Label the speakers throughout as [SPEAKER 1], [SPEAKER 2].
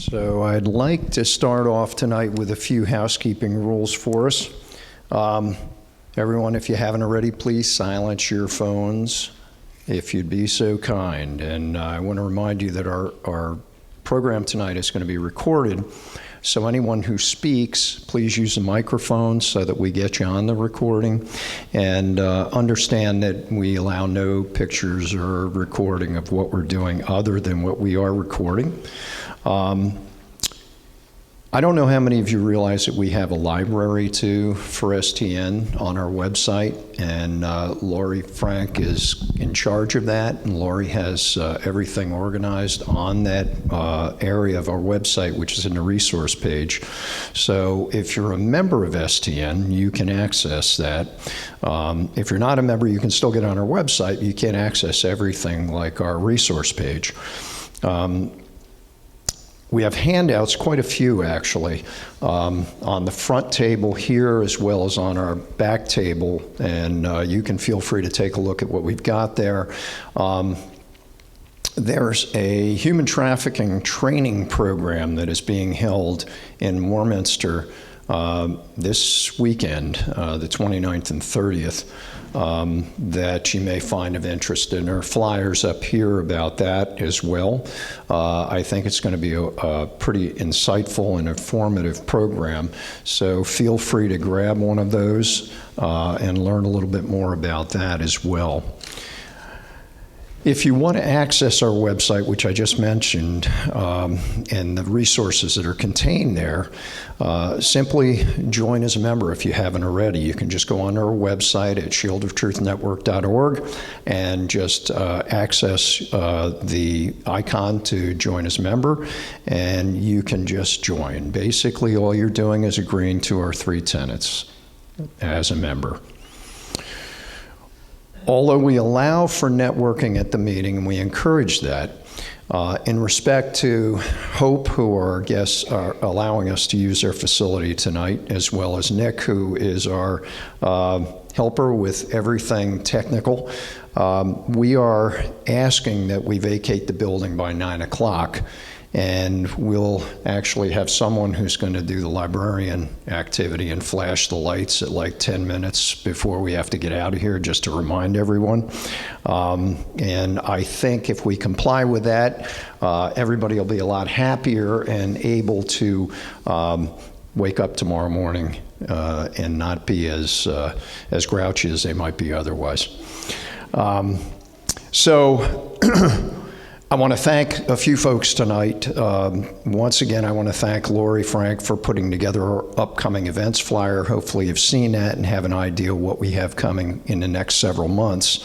[SPEAKER 1] So I'd like to start off tonight with a few housekeeping rules for us. Everyone, if you haven't already, please silence your phones if you'd be so kind. And I want to remind you that our program tonight is going to be recorded. So anyone who speaks, please use a microphone so that we get you on the recording. And understand that we allow no pictures or recording of what we're doing other than what we are recording. I don't know how many of you realize that we have a library too for STN on our website, and Lori Frank is in charge of that, and Lori has everything organized on that area of our website, which is in the resource page. So if you're a member of STN, you can access that. If you're not a member, you can still get on our website. You can't access everything like our resource page. We have handouts, quite a few actually, on the front table here as well as on our back table, and you can feel free to take a look at what we've got there. There's a human trafficking training program that is being held in Warminster this weekend, the 29th and 30th. That you may find of interest in. There are flyers up here about that as well. I think it's going to be a pretty insightful and informative program, so feel free to grab one of those and learn a little bit more about that as well. If you want to access our website, which I just mentioned, and the resources that are contained there, simply join as a member if you haven't already. You can just go on our website at shieldoftruthnetwork.org and just access the icon to join as a member, and you can just join. Basically, all you're doing is agreeing to our 3 tenets as a member. Although we allow for networking at the meeting, and we encourage that, in respect to Hope, who are our guests, are allowing us to use their facility tonight, as well as Nick, who is our helper with everything technical, we are asking that we vacate the building by 9 o'clock. And we'll actually have someone who's going to do the librarian activity and flash the lights at like 10 minutes before we have to get out of here, just to remind everyone. And I think if we comply with that, everybody will be a lot happier and able to wake up tomorrow morning and not be as grouchy as they might be otherwise. I want to thank a few folks tonight. Once again, I want to thank Lori Frank for putting together our upcoming events flyer. Hopefully you've seen that and have an idea what we have coming in the next several months.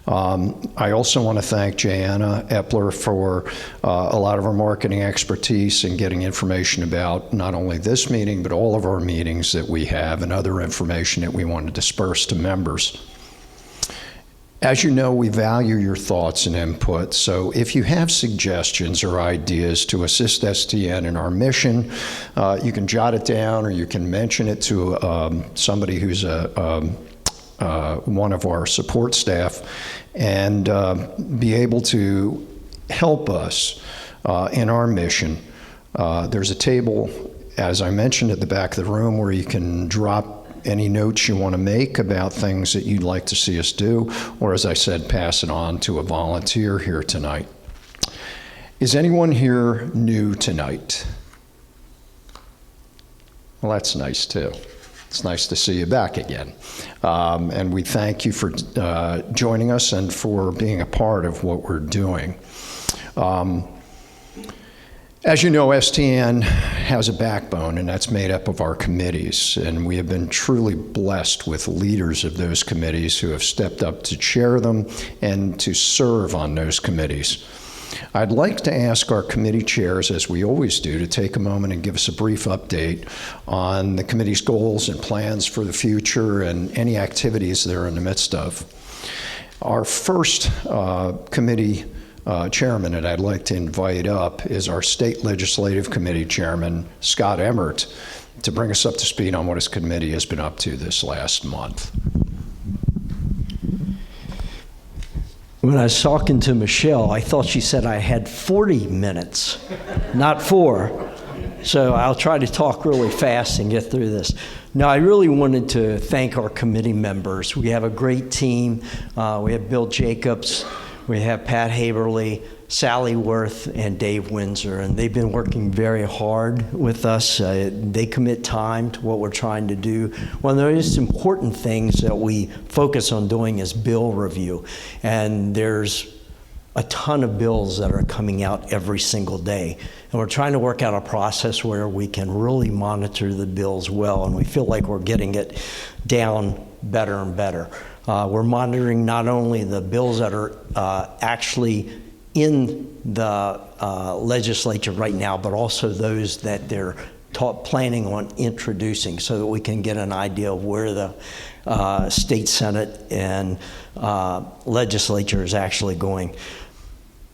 [SPEAKER 1] I also want to thank Jana Epler for a lot of our marketing expertise in getting information about not only this meeting, but all of our meetings that we have and other information that we want to disperse to members. As you know, we value your thoughts and input, so if you have suggestions or ideas to assist STN in our mission, you can jot it down or you can mention it to somebody who's one of our support staff, and be able to help us in our mission. There's a table, as I mentioned, at the back of the room where you can drop any notes you want to make about things that you'd like to see us do, or as I said, pass it on to a volunteer here tonight. Is anyone here new tonight? Well, that's nice too. It's nice to see you back again. And we thank you for joining us and for being a part of what we're doing. As you know, STN has a backbone, and that's made up of our committees, and we have been truly blessed with leaders of those committees who have stepped up to chair them and to serve on those committees. I'd like to ask our committee chairs, as we always do, to take a moment and give us a brief update on the committee's goals and plans for the future and any activities they're in the midst of. Our first committee chairman that I'd like to invite up is our State Legislative Committee Chairman, Scott Emmert, to bring us up to speed on what his committee has been up to this last month.
[SPEAKER 2] When I was talking to Michelle, I thought she said I had 40 minutes, not 4. So I'll try to talk really fast and get through this. Now, I really wanted to thank our committee members. We have a great team. We have Bill Jacobs, we have Pat Haberly, Sally Worth, and Dave Windsor, and they've been working very hard with us. They commit time to what we're trying to do. One of the most important things that we focus on doing is bill review, and there's a ton of bills that are coming out every single day. And we're trying to work out a process where we can really monitor the bills well, and we feel like we're getting it down better and better. We're monitoring not only the bills that are actually in the legislature right now, but also those that they're planning on introducing, so that we can get an idea of where the state Senate and legislature is actually going.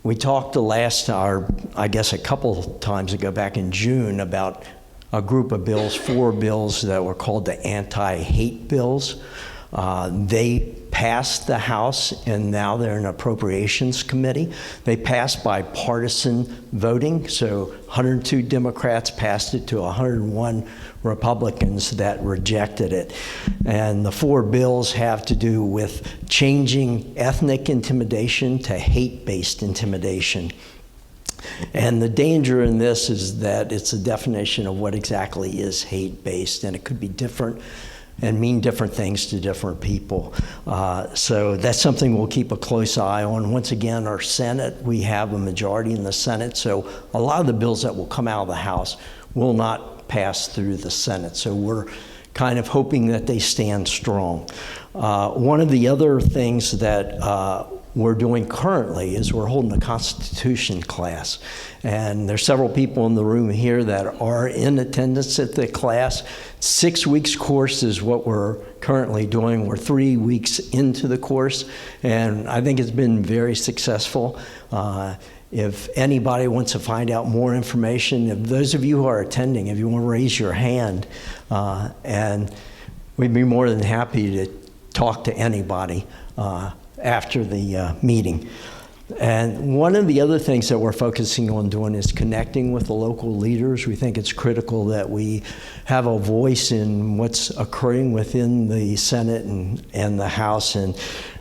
[SPEAKER 2] We talked I guess a couple times ago, back in June, about a group of bills, 4 bills that were called the anti-hate bills. They passed the House, and now they're in Appropriations Committee. They passed by partisan voting, so 102 Democrats passed it to 101 Republicans that rejected it. And the 4 bills have to do with changing ethnic intimidation to hate-based intimidation. And the danger in this is that it's a definition of what exactly is hate-based, and it could be different and mean different things to different people. So that's something we'll keep a close eye on. Once again, our Senate, we have a majority in the Senate, so a lot of the bills that will come out of the House will not pass through the Senate. So we're kind of hoping that they stand strong. One of the other things that we're doing currently is we're holding a Constitution class. And there's several people in the room here that are in attendance at the class. 6 weeks course is what we're currently doing. We're 3 weeks into the course, and I think it's been very successful. If anybody wants to find out more information, if those of you who are attending, if you want to raise your hand, and we'd be more than happy to talk to anybody after the meeting. And one of the other things that we're focusing on doing is connecting with the local leaders. We think it's critical that we have a voice in what's occurring within the Senate and the House. And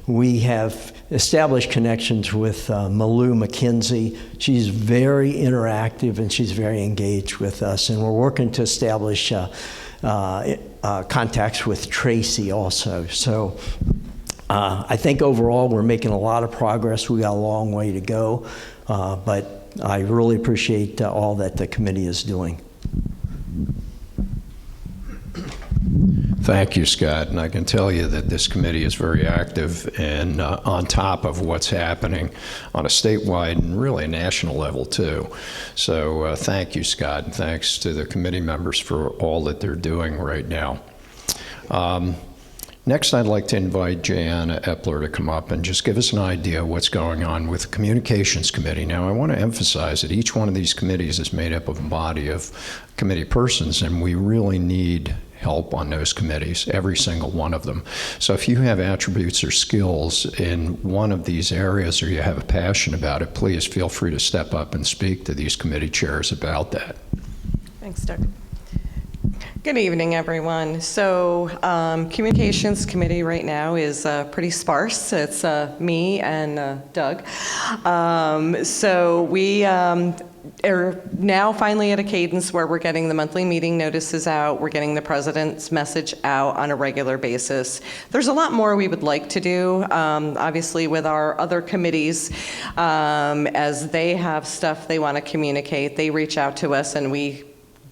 [SPEAKER 2] we have established connections with Malou McKenzie. She's very interactive and she's very engaged with us. And we're working to establish contacts with Tracy also. So I think overall we're making a lot of progress. We got a long way to go, but I really appreciate all that the committee is doing.
[SPEAKER 1] Thank you, Scott. And I can tell you that this committee is very active and on top of what's happening on a statewide and really national level, too. So thank you, Scott, and thanks to the committee members for all that they're doing right now. Next, I'd like to invite Jayana Epler to come up and just give us an idea of what's going on with the Communications Committee. Now, I want to emphasize that each one of these committees is made up of a body of committee persons, and we really need help on those committees, every single one of them. So if you have attributes or skills in one of these areas or you have a passion about it, please feel free to step up and speak to these committee chairs about that.
[SPEAKER 3] Thanks, Doug. Good evening, everyone. So Communications Committee right now is pretty sparse. It's me and Doug. So we are now finally at a cadence where we're getting the monthly meeting notices out. We're getting the president's message out on a regular basis. There's a lot more we would like to do, obviously, with our other committees. As they have stuff they want to communicate, they reach out to us and we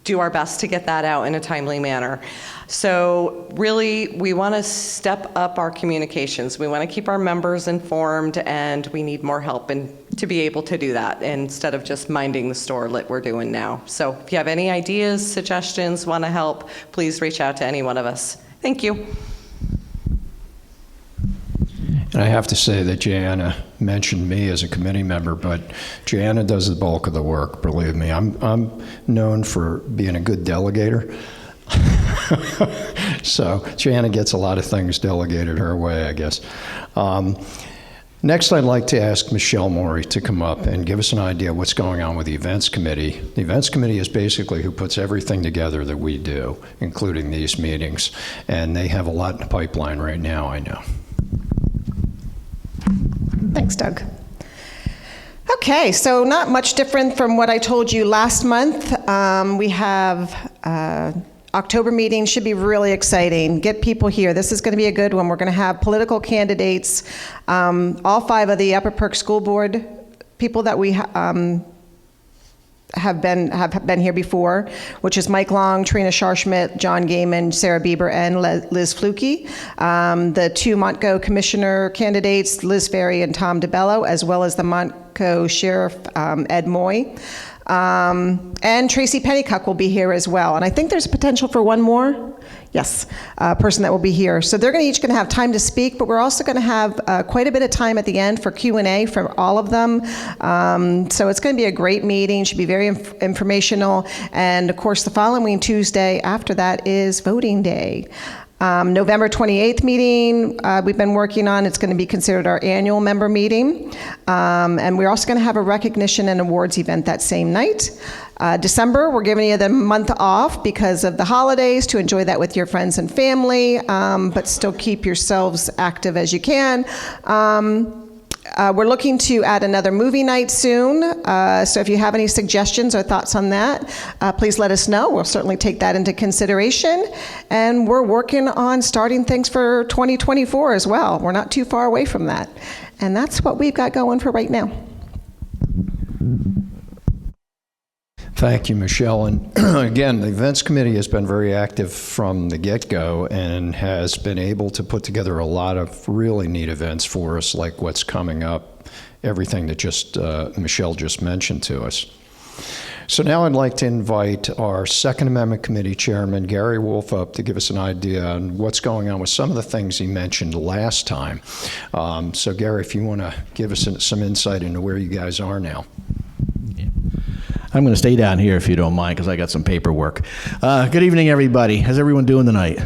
[SPEAKER 3] do our best to get that out in a timely manner. So really, we want to step up our communications. We want to keep our members informed, and we need more help to be able to do that instead of just minding the store like we're doing now. So if you have any ideas, suggestions, want to help, please reach out to any one of us. Thank you.
[SPEAKER 1] And I have to say that Jayana mentioned me as a committee member, but Jayana does the bulk of the work, believe me. I'm known for being a good delegator. So Jayana gets a lot of things delegated her way, I guess. Next, I'd like to ask Michelle Morey to come up and give us an idea of what's going on with the Events Committee. The Events Committee is basically who puts everything together that we do, including these meetings, and they have a lot in the pipeline right now, I know.
[SPEAKER 4] Thanks, Doug. Okay, so not much different from what I told you last month. We have October meeting, should be really exciting. Get people here. This is going to be a good one. We're going to have political candidates, all 5 of the Upper Perk School Board people that we have been here before, which is Mike Long, Trina Scharschmidt, John Gaiman, Sarah Bieber, and Liz Fluke. The 2 Montco Commissioner candidates, Liz Ferry and Tom DeBello, as well as the Montco Sheriff, Ed Moy. And Tracy Pennycuck will be here as well. And I think there's potential for one more. Yes, person that will be here. So they're each going to have time to speak, but we're also going to have quite a bit of time at the end for Q&A for all of them. So it's going to be a great meeting. Should be very informational. And of course, the following Tuesday after that is voting day. November 28th meeting we've been working on. It's going to be considered our annual member meeting. And we're also going to have a recognition and awards event that same night. December, we're giving you the month off because of the holidays to enjoy that with your friends and family, but still keep yourselves active as you can. We're looking to add another movie night soon, so if you have any suggestions or thoughts on that, please let us know. We'll certainly take that into consideration. And we're working on starting things for 2024 as well. We're not too far away from that. And that's what we've got going for right now.
[SPEAKER 1] Thank you, Michelle. And again, the Events Committee has been very active from the get-go and has been able to put together a lot of really neat events for us, like what's coming up, everything that just Michelle just mentioned to us. So now I'd like to invite our Second Amendment Committee Chairman, Gary Wolf, up to give us an idea on what's going on with some of the things he mentioned last time. So Gary, if you want to give us some insight into where you guys are now.
[SPEAKER 5] I'm going to stay down here if you don't mind, because I got some paperwork. Good evening, everybody. How's everyone doing tonight?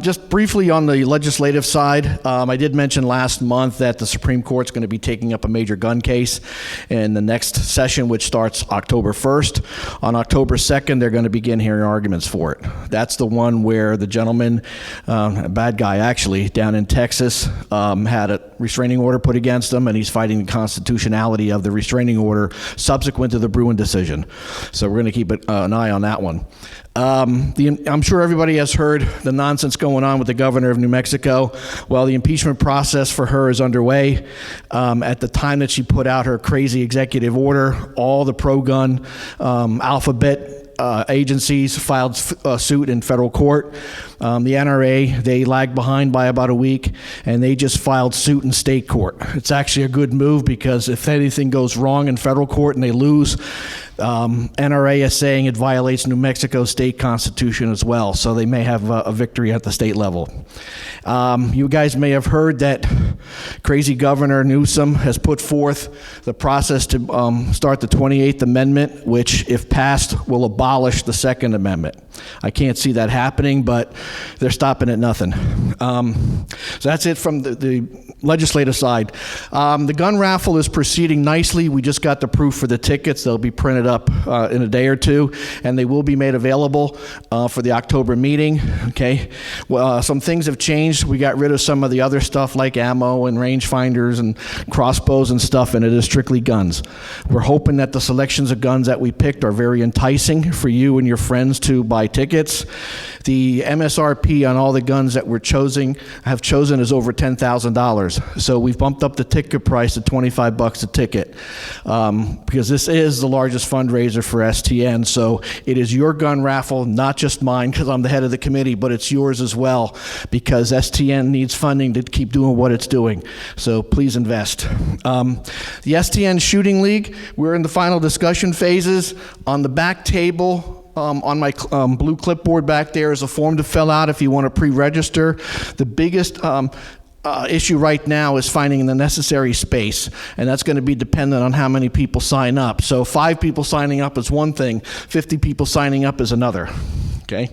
[SPEAKER 5] Just briefly on the legislative side, I did mention last month that the Supreme Court's going to be taking up a major gun case in the next session, which starts October 1st. On October 2nd, they're going to begin hearing arguments for it. That's the one where the gentleman, a bad guy actually, down in Texas, had a restraining order put against him, and he's fighting the constitutionality of the restraining order subsequent to the Bruin decision. So we're going to keep an eye on that one. I'm sure everybody has heard the nonsense going on with the governor of New Mexico. Well, the impeachment process for her is underway. At the time that she put out her crazy executive order, all the pro-gun alphabet agencies filed suit in federal court. The NRA, they lagged behind by about a week, and they just filed suit in state court. It's actually a good move, because if anything goes wrong in federal court and they lose, NRA is saying it violates New Mexico's state constitution as well, so they may have a victory at the state level. You guys may have heard that crazy Governor Newsom has put forth the process to start the 28th Amendment, which, if passed, will abolish the Second Amendment. I can't see that happening, but they're stopping at nothing. So that's it from the legislative side. The gun raffle is proceeding nicely. We just got the proof for the tickets. They'll be printed up in a day or two, and they will be made available for the October meeting. Okay. Well, some things have changed. We got rid of some of the other stuff like ammo and rangefinders and crossbows and stuff, and it is strictly guns. We're hoping that the selections of guns that we picked are very enticing for you and your friends to buy tickets. The MSRP on all the guns that we're have chosen is over $10,000. So we've bumped up the ticket price to $25 a ticket, because this is the largest fundraiser for STN. So it is your gun raffle, not just mine, because I'm the head of the committee, but it's yours as well, because STN needs funding to keep doing what it's doing. So please invest. The STN Shooting League, we're in the final discussion phases. On the back table, on my blue clipboard back there is a form to fill out if you want to pre-register. The biggest issue right now is finding the necessary space, and that's going to be dependent on how many people sign up. So 5 people signing up is one thing, 50 people signing up is another. Okay.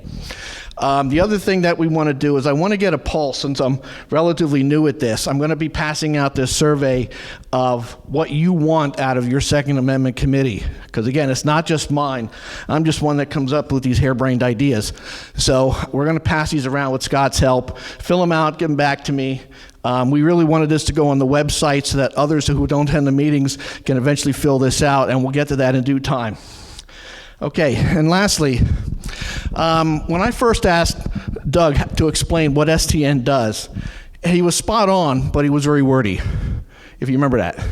[SPEAKER 5] The other thing that we want to do is I want to get a pulse, since I'm relatively new at this. I'm going to be passing out this survey of what you want out of your Second Amendment committee. Because again, it's not just mine. I'm just one that comes up with these harebrained ideas. So we're going to pass these around with Scott's help, fill them out, give them back to me. We really wanted this to go on the website so that others who don't attend the meetings can eventually fill this out, and we'll get to that in due time. Okay, and lastly, when I first asked Doug to explain what STN does, he was spot on, but he was very wordy, if you remember that.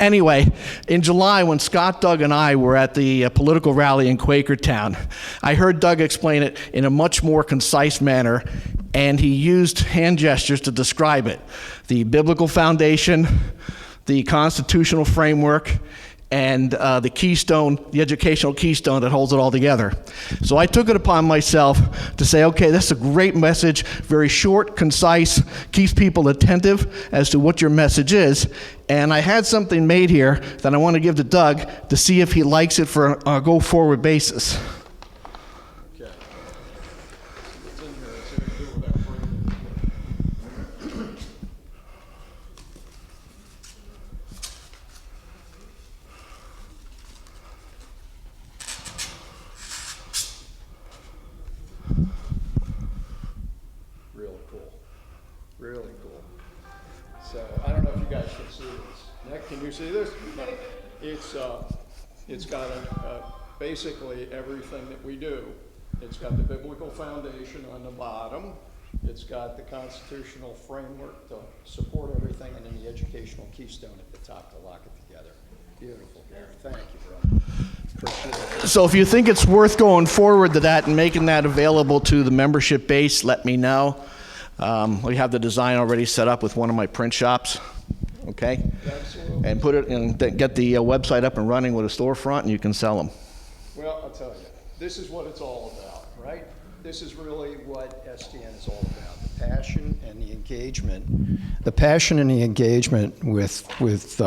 [SPEAKER 5] Anyway, in July, when Scott, Doug, and I were at the political rally in Quakertown, I heard Doug explain it in a much more concise manner, and he used hand gestures to describe it. The biblical foundation, the constitutional framework, and the keystone, the educational keystone that holds it all together. So I took it upon myself to say, okay, this is a great message, very short, concise, keeps people attentive as to what your message is. And I had something made here that I want to give to Doug to see if he likes it for a go-forward basis.
[SPEAKER 1] Really cool. So I don't know if you guys can see this. Nick, can you see this? It's got basically everything that we do. It's got the biblical foundation on the bottom. It's got the constitutional framework to support everything, and then the educational keystone at the top to lock it together. Beautiful, Gary. Thank you, brother. Appreciate it.
[SPEAKER 5] So if you think it's worth going forward to that and making that available to the membership base, let me know. We have the design already set up with one of my print shops, okay?
[SPEAKER 1] Absolutely.
[SPEAKER 5] And put it in, get the website up and running with a storefront, and you can sell them.
[SPEAKER 1] Well, I'll tell you, this is what it's all about, right? This is really what STN is all about, the passion and the engagement. The passion and the engagement with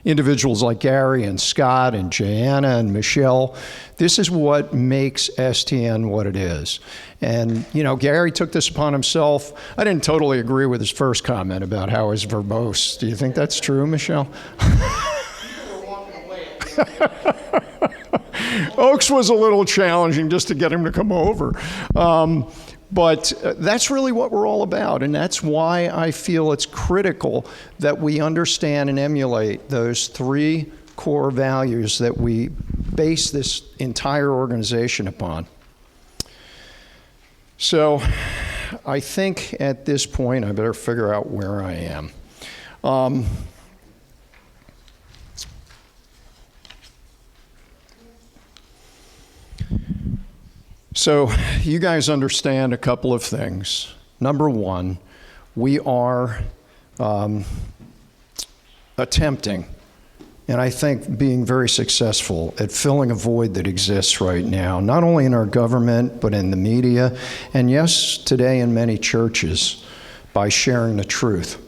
[SPEAKER 1] individuals like Gary and Scott and Jana and Michelle. This is what makes STN what it is. And, you know, Gary took this upon himself. I didn't totally agree with his first comment about how he's verbose. Do you think that's true, Michelle? Oaks was a little challenging just to get him to come over. But that's really what we're all about, and that's why I feel it's critical that we understand and emulate those three core values that we base this entire organization upon. So I think at this point I better figure out where I am. So you guys understand a couple of things. Number one, we are attempting, and I think being very successful at filling a void that exists right now, not only in our government, but in the media, and yes, today in many churches, by sharing the truth.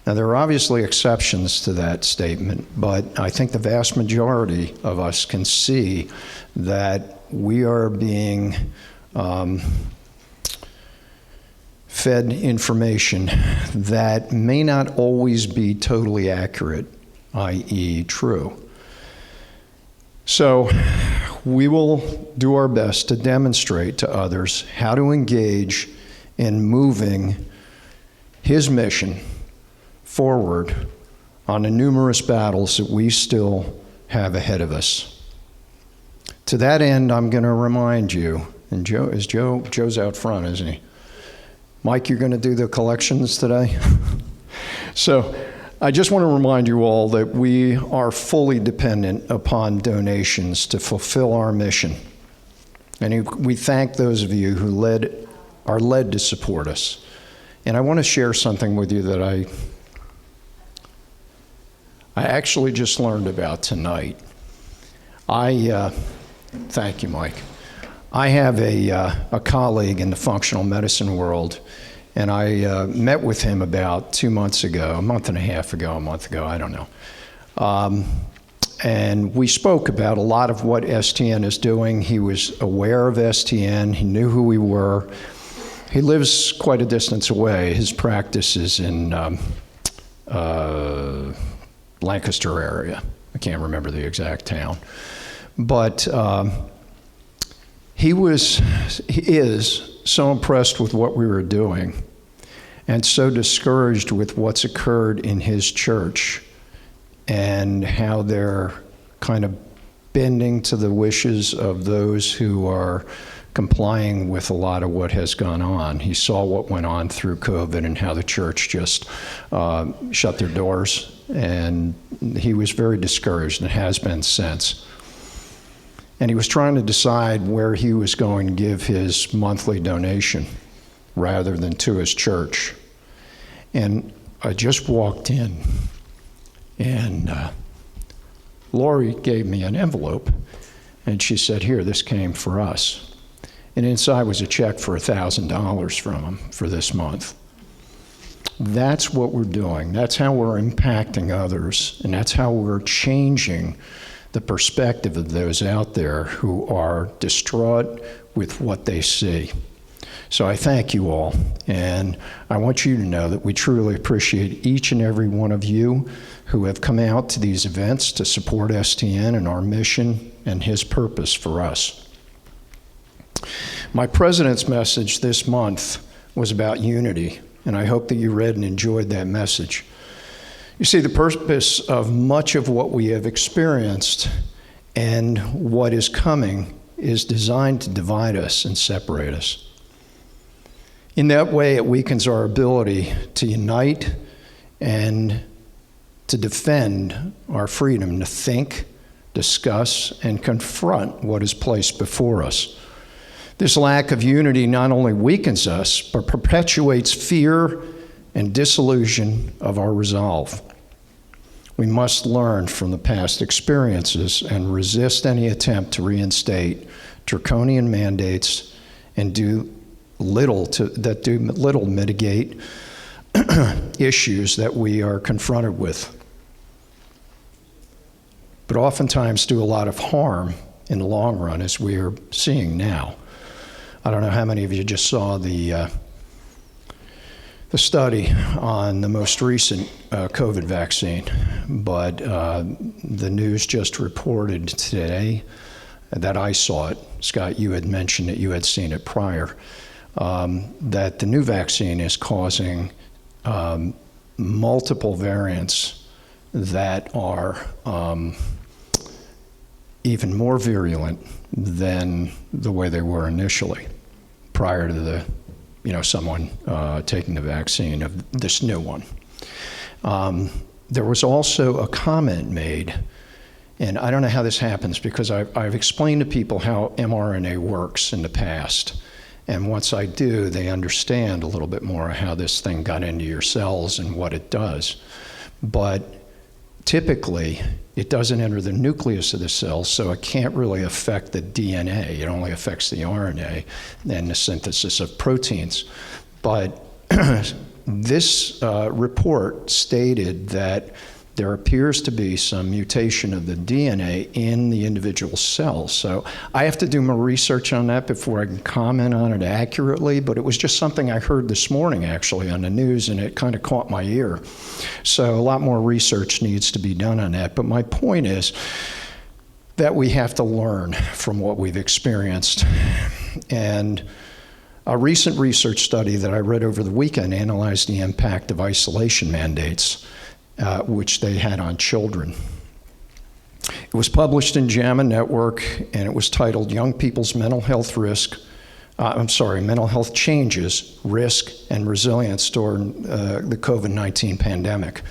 [SPEAKER 1] Now, there are obviously exceptions to that statement, but I think the vast majority of us can see that we are being fed information that may not always be totally accurate, i.e. true. So we will do our best to demonstrate to others how to engage in moving his mission forward on the numerous battles that we still have ahead of us. To that end, I'm going to remind you, and Joe's out front, isn't he? Mike, you're going to do the collections today? So I just want to remind you all that we are fully dependent upon donations to fulfill our mission. And we thank those of you who are led to support us. And I want to share something with you that I actually just learned about tonight. Thank you, Mike. I have a colleague in the functional medicine world, and I met with him about 2 months ago, a month and a half ago, I don't know. And we spoke about a lot of what STN is doing. He was aware of STN. He knew who we were. He lives quite a distance away. His practice is in Lancaster area. I can't remember the exact town. But he is so impressed with what we were doing and so discouraged with what's occurred in his church and how they're kind of bending to the wishes of those who are complying with a lot of what has gone on. He saw what went on through COVID and how the church just shut their doors, and he was very discouraged and has been since. And he was trying to decide where he was going to give his monthly donation rather than to his church. And I just walked in, and Lori gave me an envelope, and she said, "Here, this came for us." And inside was a check for $1,000 from him for this month. That's what we're doing. That's how we're impacting others, and that's how we're changing the perspective of those out there who are distraught with what they see. So I thank you all, and I want you to know that we truly appreciate each and every one of you who have come out to these events to support STN and our mission and his purpose for us. My president's message this month was about unity, and I hope that you read and enjoyed that message. You see, the purpose of much of what we have experienced and what is coming is designed to divide us and separate us. In that way, it weakens our ability to unite and to defend our freedom to think, discuss, and confront what is placed before us. This lack of unity not only weakens us, but perpetuates fear and disillusion of our resolve. We must learn from the past experiences and resist any attempt to reinstate draconian mandates and do little mitigate issues that we are confronted with, but oftentimes do a lot of harm in the long run, as we are seeing now. I don't know how many of you just saw the study on the most recent COVID vaccine, but the news just reported today that I saw it. Scott, you had mentioned that you had seen it prior, that the new vaccine is causing multiple variants that are even more virulent than the way they were initially prior to someone taking the vaccine of this new one. There was also a comment made, and I don't know how this happens because I've explained to people how mRNA works in the past. And once I do, they understand a little bit more how this thing got into your cells and what it does. But typically, it doesn't enter the nucleus of the cell, so it can't really affect the DNA. It only affects the RNA and the synthesis of proteins. But this report stated that there appears to be some mutation of the DNA in the individual cells. So I have to do more research on that before I can comment on it accurately, but it was just something I heard this morning actually on the news, and it kind of caught my ear. So a lot more research needs to be done on that. But my point is that we have to learn from what we've experienced. And a recent research study that I read over the weekend analyzed the impact of isolation mandates, which they had on children. It was published in JAMA Network, and it was titled Young People's Mental Health Mental Health Changes, Risk, and Resilience During the COVID-19 Pandemic.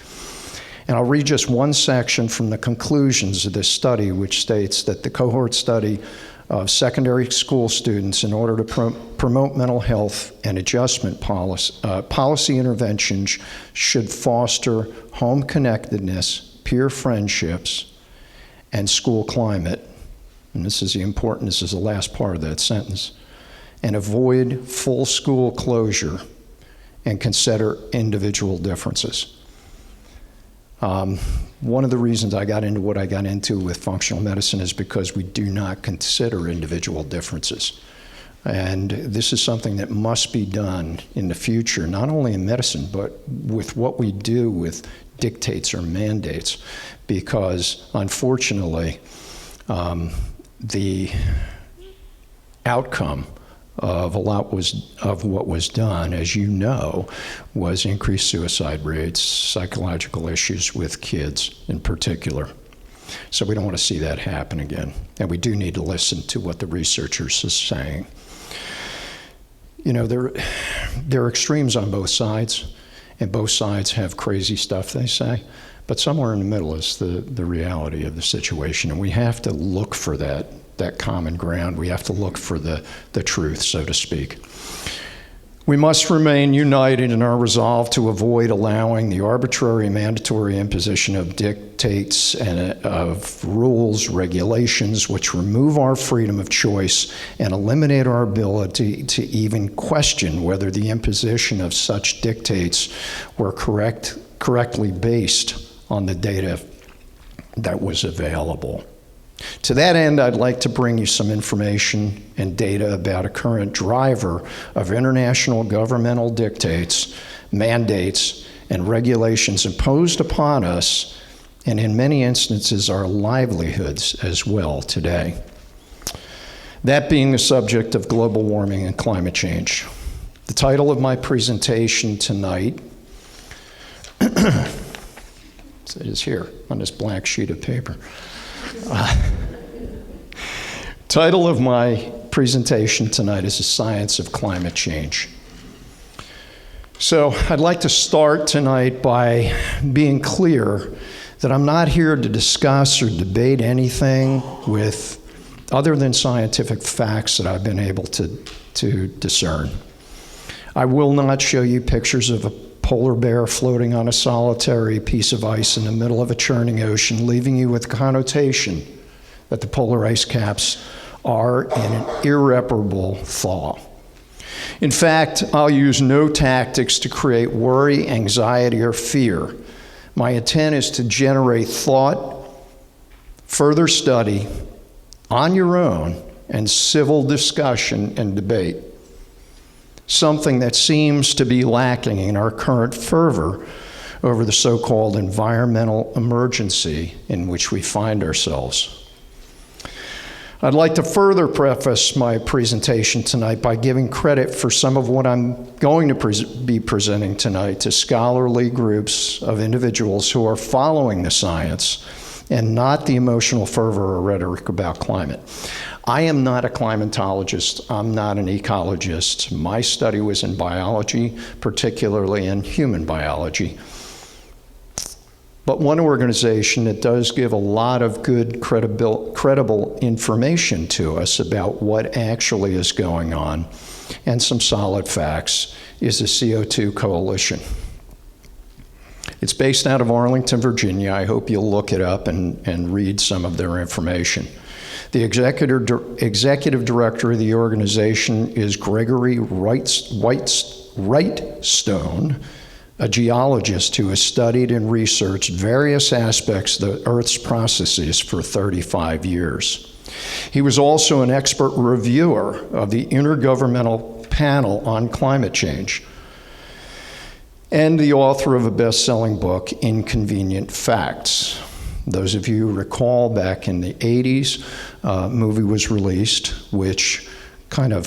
[SPEAKER 1] And I'll read just one section from the conclusions of this study, which states that the cohort study of secondary school students, in order to promote mental health and adjustment policy interventions, should foster home connectedness, peer friendships, and school climate. And this is the last part of that sentence. And avoid full school closure and consider individual differences. One of the reasons I got into what I got into with functional medicine is because we do not consider individual differences. And this is something that must be done in the future, not only in medicine, but with what we do with dictates or mandates, because unfortunately, the outcome of a lot of what was done, as you know, was increased suicide rates, psychological issues with kids in particular. So we don't want to see that happen again. And we do need to listen to what the researchers are saying. You know, there are extremes on both sides, and both sides have crazy stuff they say, but somewhere in the middle is the reality of the situation, and we have to look for that common ground. We have to look for the truth, so to speak. We must remain united in our resolve to avoid allowing the arbitrary mandatory imposition of dictates and of rules, regulations, which remove our freedom of choice and eliminate our ability to even question whether the imposition of such dictates were correctly based on the data that was available. To that end, I'd like to bring you some information and data about a current driver of international governmental dictates, mandates, and regulations imposed upon us, and in many instances, our livelihoods as well today. That being the subject of global warming and climate change. The title of my presentation tonight is here on this blank sheet of paper. Title of my presentation tonight is The Science of Climate Change. So I'd like to start tonight by being clear that I'm not here to discuss or debate anything with other than scientific facts that I've been able to discern. I will not show you pictures of a polar bear floating on a solitary piece of ice in the middle of a churning ocean, leaving you with the connotation that the polar ice caps are in an irreparable thaw. In fact, I'll use no tactics to create worry, anxiety, or fear. My intent is to generate thought, further study on your own, and civil discussion and debate. Something that seems to be lacking in our current fervor over the so-called environmental emergency in which we find ourselves. I'd like to further preface my presentation tonight by giving credit for some of what I'm going to be presenting tonight to scholarly groups of individuals who are following the science and not the emotional fervor or rhetoric about climate. I am not a climatologist. I'm not an ecologist. My study was in biology, particularly in human biology. But one organization that does give a lot of good, credible information to us about what actually is going on and some solid facts is the CO2 Coalition. It's based out of Arlington, Virginia. I hope you'll look it up and read some of their information. The executive director of the organization is Gregory Wrightstone, a geologist who has studied and researched various aspects of the Earth's processes for 35 years. He was also an expert reviewer of the Intergovernmental Panel on Climate Change and the author of a best-selling book, Inconvenient Facts. Those of you who recall back in the 80s, a movie was released which kind of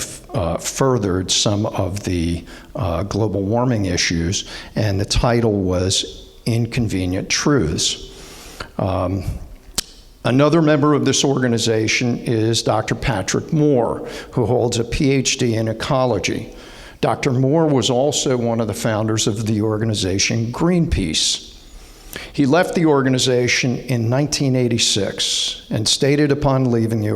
[SPEAKER 1] furthered some of the global warming issues, and the title was Inconvenient Truths. Another member of this organization is Dr. Patrick Moore, who holds a PhD in ecology. Dr. Moore was also one of the founders of the organization Greenpeace. He left the organization in 1986 and stated upon leaving the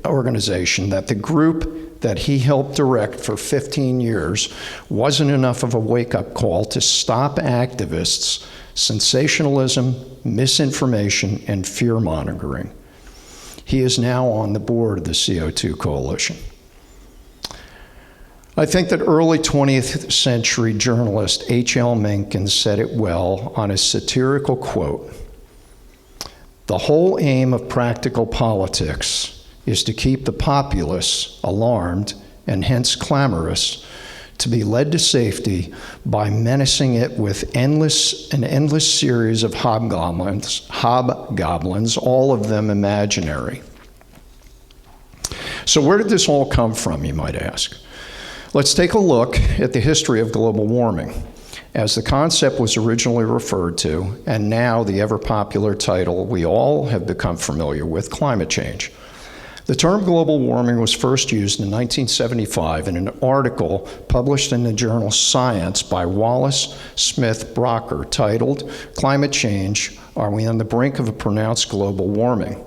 [SPEAKER 1] organization that the group that he helped direct for 15 years wasn't enough of a wake-up call to stop activists' sensationalism, misinformation, and fear-mongering. He is now on the board of the CO2 Coalition. I think that early 20th century journalist H.L. Mencken said it well on his satirical quote, "The whole aim of practical politics is to keep the populace alarmed and hence clamorous, to be led to safety by menacing it with an endless series of hobgoblins, all of them imaginary." So where did this all come from, you might ask? Let's take a look at the history of global warming, as the concept was originally referred to, and now the ever-popular title we all have become familiar with, climate change. The term global warming was first used in 1975 in an article published in the journal Science by Wallace Smith Brocker titled, "Climate Change, Are We on the Brink of a Pronounced Global Warming?"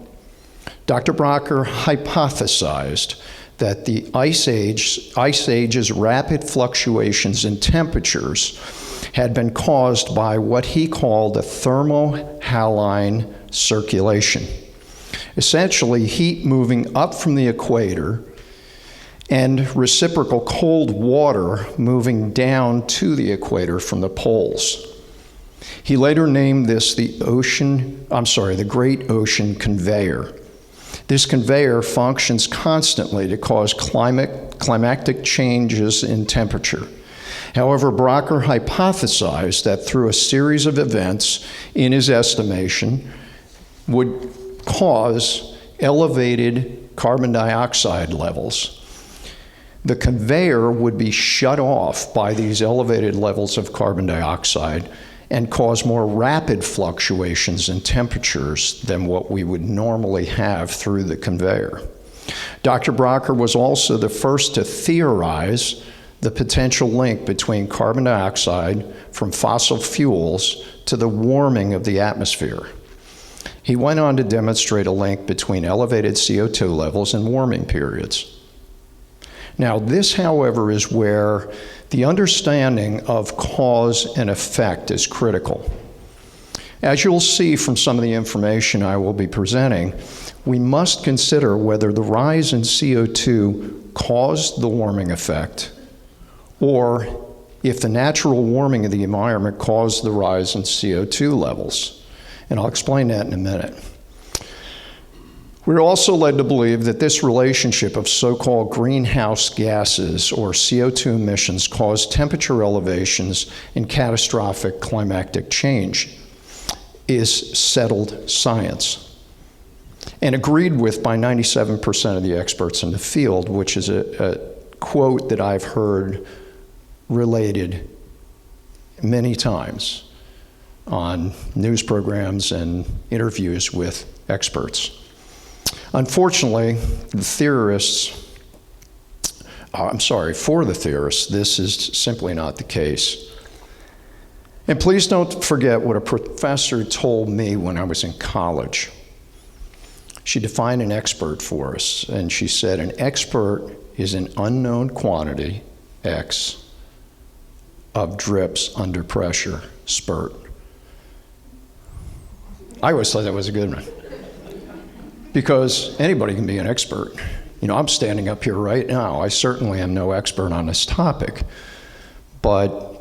[SPEAKER 1] Dr. Brocker hypothesized that the Ice Age's rapid fluctuations in temperatures had been caused by what he called a thermohaline circulation. Essentially, heat moving up from the equator and reciprocal cold water moving down to the equator from the poles. He later named this the Great Ocean Conveyor. This conveyor functions constantly to cause climatic changes in temperature. However, Brocker hypothesized that through a series of events, in his estimation, would cause elevated carbon dioxide levels. The conveyor would be shut off by these elevated levels of carbon dioxide and cause more rapid fluctuations in temperatures than what we would normally have through the conveyor. Dr. Brocker was also the first to theorize the potential link between carbon dioxide from fossil fuels to the warming of the atmosphere. He went on to demonstrate a link between elevated CO2 levels and warming periods. Now, this, however, is where the understanding of cause and effect is critical. As you'll see from some of the information I will be presenting, we must consider whether the rise in CO2 caused the warming effect, or if the natural warming of the environment caused the rise in CO2 levels. And I'll explain that in a minute. We're also led to believe that this relationship of so-called greenhouse gases, or CO2 emissions, cause temperature elevations and catastrophic climatic change is settled science, and agreed with by 97% of the experts in the field, which is a quote that I've heard related many times on news programs and interviews with experts. Unfortunately, for the theorists, this is simply not the case. And please don't forget what a professor told me when I was in college. She defined an expert for us, and she said, an expert is an unknown quantity, X, of drips under pressure, spurt. I always thought that was a good one, because anybody can be an expert. You know, I'm standing up here right now. I certainly am no expert on this topic, but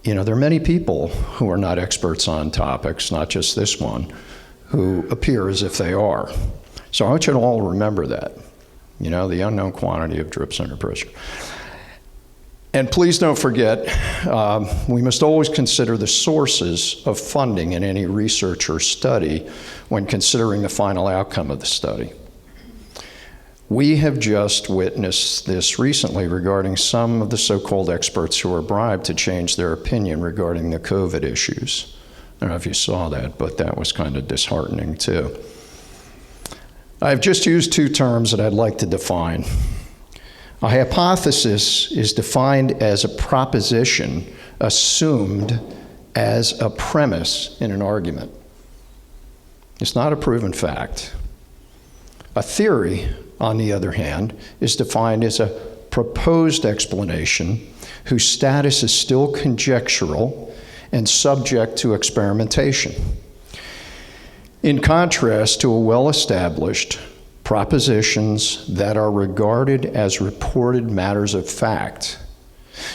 [SPEAKER 1] you know, there are many people who are not experts on topics, not just this one, who appear as if they are. So I want you to all remember that, you know, the unknown quantity of drips under pressure. And please don't forget, we must always consider the sources of funding in any research or study when considering the final outcome of the study. We have just witnessed this recently regarding some of the so-called experts who were bribed to change their opinion regarding the COVID issues. I don't know if you saw that, but that was kind of disheartening too. I've just used two terms that I'd like to define. A hypothesis is defined as a proposition assumed as a premise in an argument. It's not a proven fact. A theory, on the other hand, is defined as a proposed explanation whose status is still conjectural and subject to experimentation. In contrast to a well-established propositions that are regarded as reported matters of fact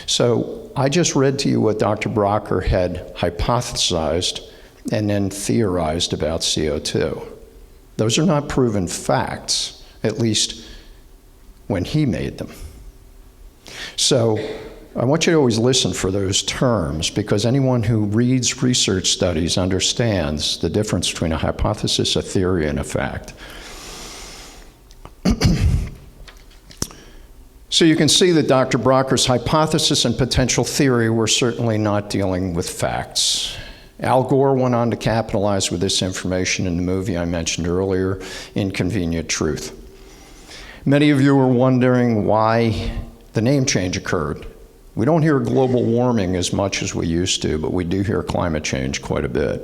[SPEAKER 1] So I just read to you what Dr. Brocker had hypothesized and then theorized about CO2. Those are not proven facts, at least when he made them. So I want you to always listen for those terms, because anyone who reads research studies understands the difference between a hypothesis, a theory, and a fact. So you can see that Dr. Brocker's hypothesis and potential theory were certainly not dealing with facts. Al Gore went on to capitalize with this information in the movie I mentioned earlier, Inconvenient Truth. Many of you were wondering why the name change occurred. We don't hear global warming as much as we used to, but we do hear climate change quite a bit.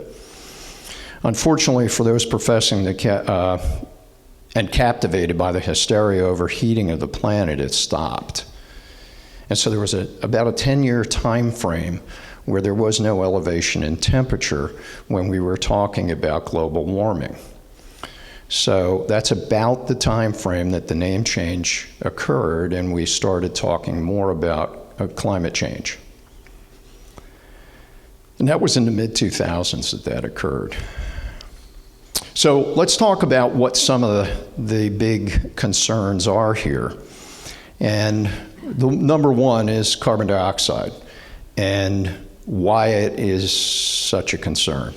[SPEAKER 1] Unfortunately, for those professing and captivated by the hysteria over heating of the planet, it stopped. And so there was about a 10-year time frame where there was no elevation in temperature when we were talking about global warming. So that's about the time frame that the name change occurred, and we started talking more about climate change. And that was in the mid-2000s that occurred. So let's talk about what some of the big concerns are here. And the number one is carbon dioxide and why it is such a concern.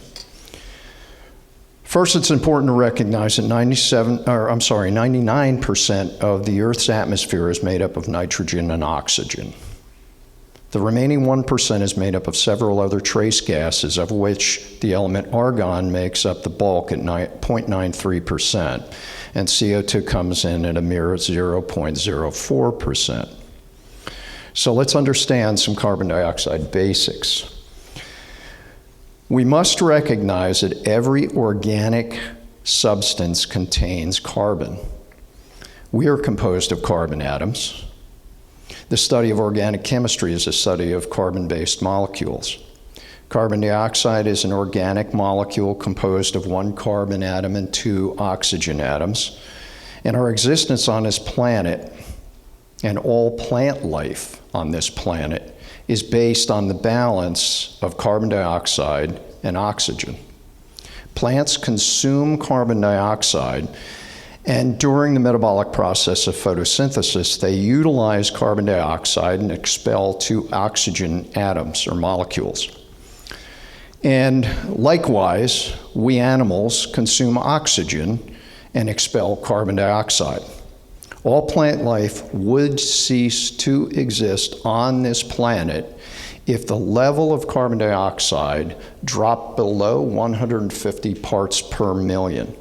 [SPEAKER 1] First, it's important to recognize that 99% of the Earth's atmosphere is made up of nitrogen and oxygen. The remaining 1% is made up of several other trace gases, of which the element argon makes up the bulk at 0.93%, and CO2 comes in at a mere 0.04%. So let's understand some carbon dioxide basics. We must recognize that every organic substance contains carbon. We are composed of carbon atoms. The study of organic chemistry is a study of carbon-based molecules. Carbon dioxide is an organic molecule composed of one carbon atom and two oxygen atoms. And our existence on this planet, and all plant life on this planet, is based on the balance of carbon dioxide and oxygen. Plants consume carbon dioxide, and during the metabolic process of photosynthesis, they utilize carbon dioxide and expel two oxygen atoms or molecules. And likewise, we animals consume oxygen and expel carbon dioxide. All plant life would cease to exist on this planet if the level of carbon dioxide dropped below 150 parts per million.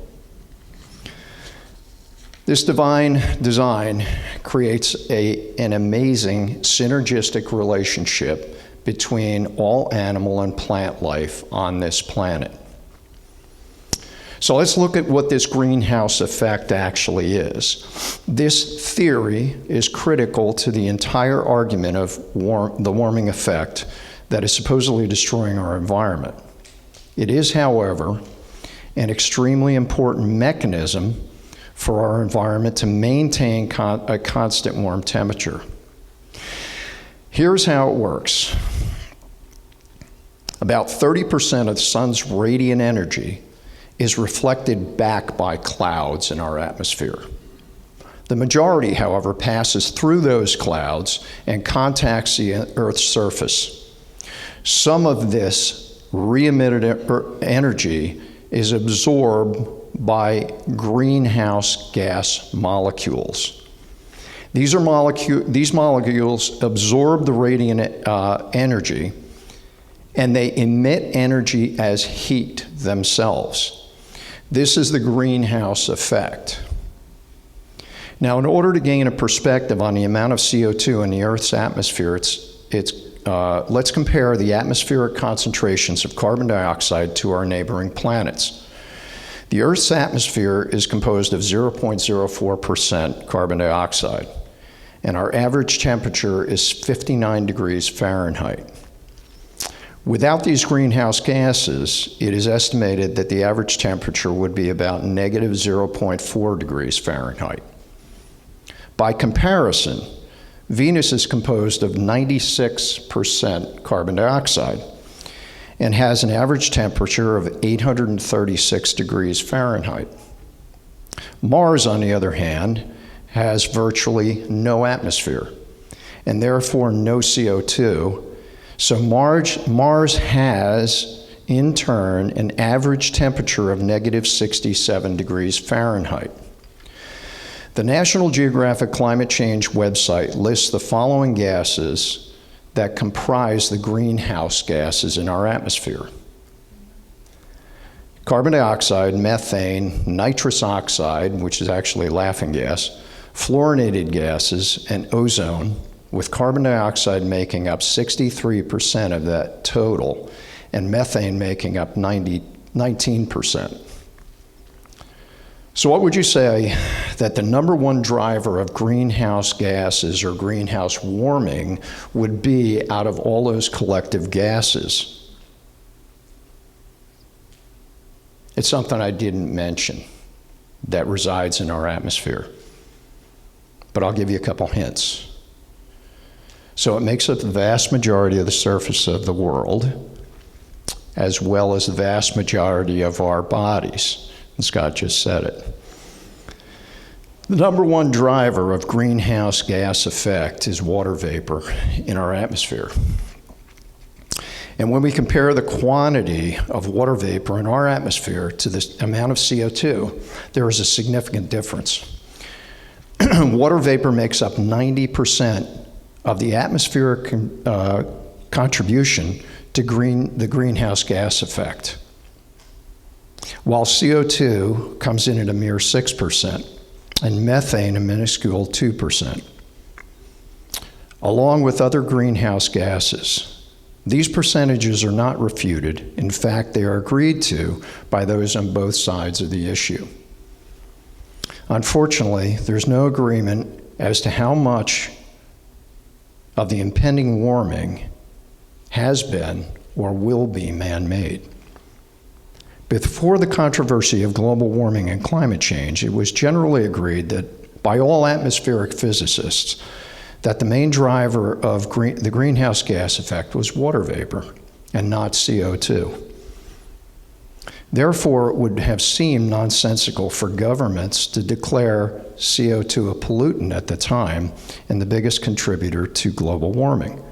[SPEAKER 1] This divine design creates an amazing synergistic relationship between all animal and plant life on this planet. So let's look at what this greenhouse effect actually is. This theory is critical to the entire argument of the warming effect that is supposedly destroying our environment. It is, however, an extremely important mechanism for our environment to maintain a constant warm temperature. Here's how it works. About 30% of the sun's radiant energy is reflected back by clouds in our atmosphere. The majority, however, passes through those clouds and contacts the Earth's surface. Some of this re-emitted energy is absorbed by greenhouse gas molecules. These molecules absorb the radiant energy, and they emit energy as heat themselves. This is the greenhouse effect. Now, in order to gain a perspective on the amount of CO2 in the Earth's atmosphere, let's compare the atmospheric concentrations of carbon dioxide to our neighboring planets. The Earth's atmosphere is composed of 0.04% carbon dioxide, and our average temperature is 59 degrees Fahrenheit. Without these greenhouse gases, it is estimated that the average temperature would be about negative 0.4 degrees Fahrenheit. By comparison, Venus is composed of 96% carbon dioxide and has an average temperature of 836 degrees Fahrenheit. Mars, on the other hand, has virtually no atmosphere and therefore no CO2. So Mars has, in turn, an average temperature of negative 67 degrees Fahrenheit. The National Geographic Climate Change website lists the following gases that comprise the greenhouse gases in our atmosphere: carbon dioxide, methane, nitrous oxide, which is actually a laughing gas, fluorinated gases, and ozone, with carbon dioxide making up 63% of that total, and methane making up 19%. So what would you say that the number one driver of greenhouse gases or greenhouse warming would be out of all those collective gases? It's something I didn't mention that resides in our atmosphere, but I'll give you a couple hints. So it makes up the vast majority of the surface of the world, as well as the vast majority of our bodies. And Scott just said it. The number one driver of greenhouse gas effect is water vapor in our atmosphere. And when we compare the quantity of water vapor in our atmosphere to the amount of CO2, there is a significant difference. Water vapor makes up 90% of the atmospheric contribution to the greenhouse gas effect, while CO2 comes in at a mere 6%, and methane a minuscule 2%. Along with other greenhouse gases, these percentages are not refuted. In fact, they are agreed to by those on both sides of the issue. Unfortunately, there's no agreement as to how much of the impending warming has been or will be man-made. Before the controversy of global warming and climate change, it was generally agreed that by all atmospheric physicists that the main driver of the greenhouse gas effect was water vapor and not CO2. Therefore, it would have seemed nonsensical for governments to declare CO2 a pollutant at the time and the biggest contributor to global warming.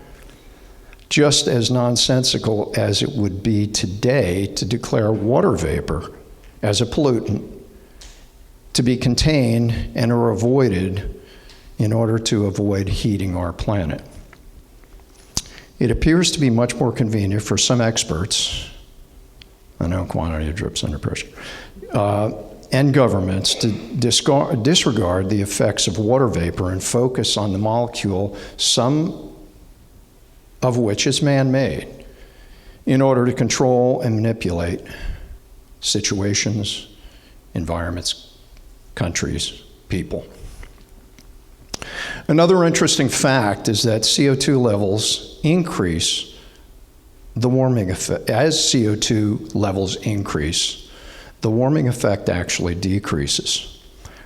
[SPEAKER 1] Just as nonsensical as it would be today to declare water vapor as a pollutant to be contained and or avoided in order to avoid heating our planet. It appears to be much more convenient for some experts, I know quantity of drips under pressure, and governments to disregard the effects of water vapor and focus on the molecule, some of which is man-made, in order to control and manipulate situations, environments, countries, people. Another interesting fact is that CO2 levels increase the warming effect. As CO2 levels increase, the warming effect actually decreases.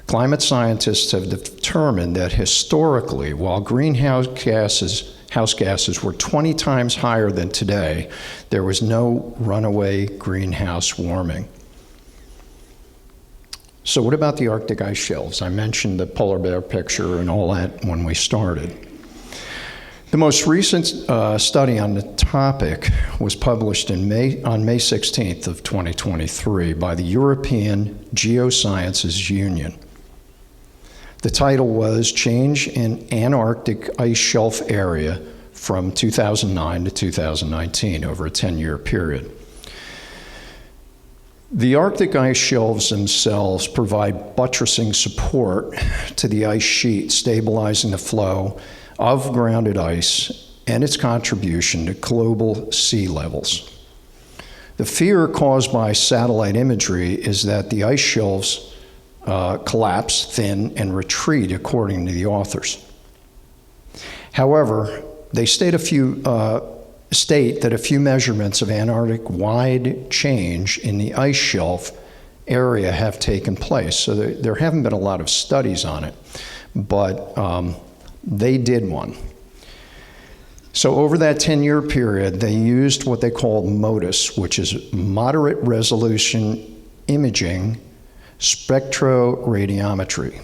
[SPEAKER 1] Climate scientists have determined that historically, while greenhouse gases were 20 times higher than today, there was no runaway greenhouse warming. So what about the Arctic ice shelves? I mentioned the polar bear picture and all that when we started. The most recent study on the topic was published on May 16th of 2023 by the European Geosciences Union. The title was Change in Antarctic Ice Shelf Area from 2009 to 2019, over a 10-year period. The Arctic ice shelves themselves provide buttressing support to the ice sheet, stabilizing the flow of grounded ice and its contribution to global sea levels. The fear caused by satellite imagery is that the ice shelves collapse, thin, and retreat, according to the authors. However, they state that a few measurements of Antarctic-wide change in the ice shelf area have taken place. So there haven't been a lot of studies on it, but They did one. So over that 10-year period, they used what they called MODIS, which is Moderate Resolution Imaging Spectroradiometry,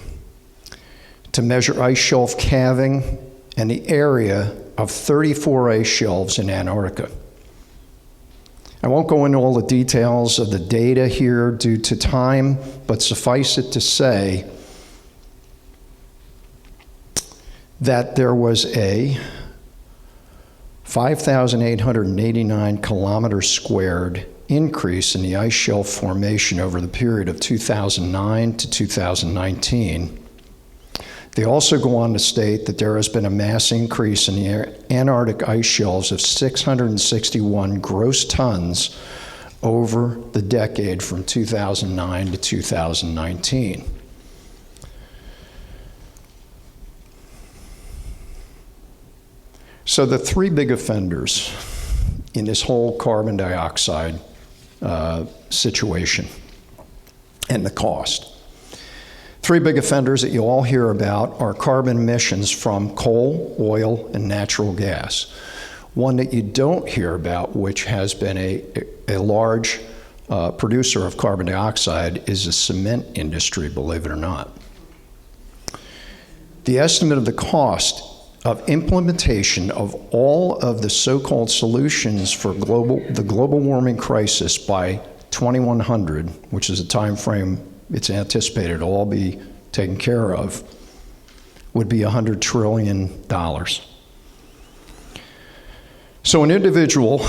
[SPEAKER 1] to measure ice shelf calving and the area of 34 ice shelves in Antarctica. I won't go into all the details of the data here due to time, but suffice it to say that there was a 5,889 kilometers squared increase in the ice shelf formation over the period of 2009 to 2019. They also go on to state that there has been a mass increase in the Antarctic ice shelves of 661 gross tons over the decade from 2009 to 2019. So the three big offenders in this whole carbon dioxide situation and the cost. Three big offenders that you all hear about are carbon emissions from coal, oil, and natural gas. One that you don't hear about, which has been a large producer of carbon dioxide, is the cement industry, believe it or not. The estimate of the cost of implementation of all of the so-called solutions for the global warming crisis by 2100, which is a time frame it's anticipated to all be taken care of, would be $100 trillion. So an individual